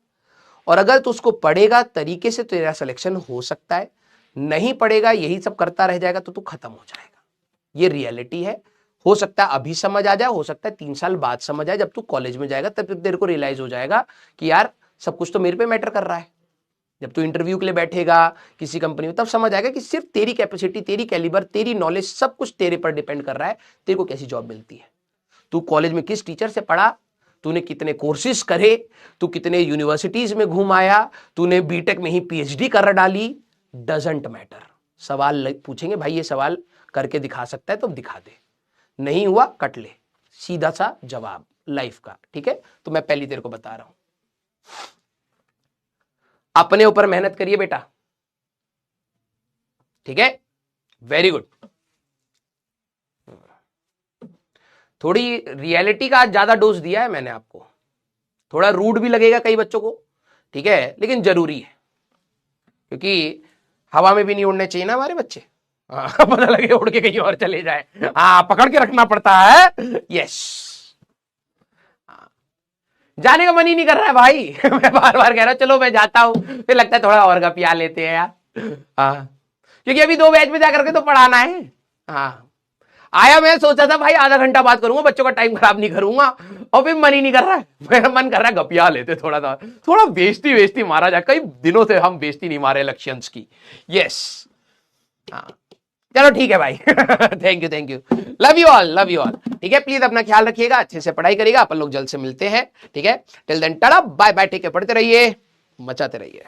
और अगर तू उसको पढ़ेगा तरीके से तो तेरा सिलेक्शन हो सकता है, नहीं पढ़ेगा यही सब करता रह जाएगा तो तू खत्म हो जाएगा। ये रियलिटी है। हो सकता है अभी समझ आ जाए, हो सकता है 3 साल बाद समझ आए, जब तू कॉलेज में जाएगा तब तेरे को रियलाइज हो जाएगा कि यार सब कुछ तो मेरे पे मैटर कर रहा है। जब तू इंटरव्यू के लिए बैठेगा किसी कंपनी में, तब समझ आएगा कि सिर्फ तेरी कैपेसिटी, तेरी कैलिबर, तेरी नॉलेज, सब कुछ तेरे पर डिपेंड कर रहा है तेरे को कैसी जॉब मिलती है। तू कॉलेज में किस टीचर से पढ़ा, तूने कितने कोर्सेज करे, तू कितने यूनिवर्सिटीज में घूम आया, तूने बीटेक में ही पीएचडी कर डाली, डजंट मैटर। सवाल पूछेंगे भाई, ये सवाल करके दिखा सकता है तो दिखा दे, नहीं हुआ कट ले, सीधा सा जवाब लाइफ का। ठीक है, तो मैं पहली तेरे को बता रहा हूं, अपने ऊपर मेहनत करिए बेटा। ठीक है, वेरी गुड। थोड़ी रियलिटी का ज्यादा डोज दिया है मैंने आपको, थोड़ा रूड भी लगेगा कई बच्चों को, ठीक है, लेकिन जरूरी है, क्योंकि हवा में भी नहीं उड़ने चाहिए ना हमारे बच्चे। पता लगे उड़ के कहीं और चले जाए, हाँ पकड़ के रखना पड़ता है। यस, जाने का मन ही नहीं कर रहा है भाई। मैं बार बार कह रहा हूं चलो मैं जाता हूं, फिर लगता है थोड़ा और का पिया लेते हैं यार। हाँ, क्योंकि अभी 2 बैच में जाकर के तो पढ़ाना है। हाँ, आया मैं सोचा था भाई आधा घंटा बात करूंगा, बच्चों का टाइम खराब नहीं करूंगा, और फिर मन ही नहीं कर रहा है। मेरा मन कर रहा है गपिया लेते, थोड़ा बेइज्जती मारा जाए, कई दिनों से हम बेइज्जती नहीं मारे इलेक्शंस की। यस, हाँ चलो ठीक है भाई। Thank you, love you all. ठीक है, प्लीज अपना ख्याल रखिएगा, अच्छे से पढ़ाई करिएगा, अपन लोग जल्द से मिलते हैं। ठीक है, till then tata bye bye, ठीक है, पढ़ते रहिए, मचाते रहिए।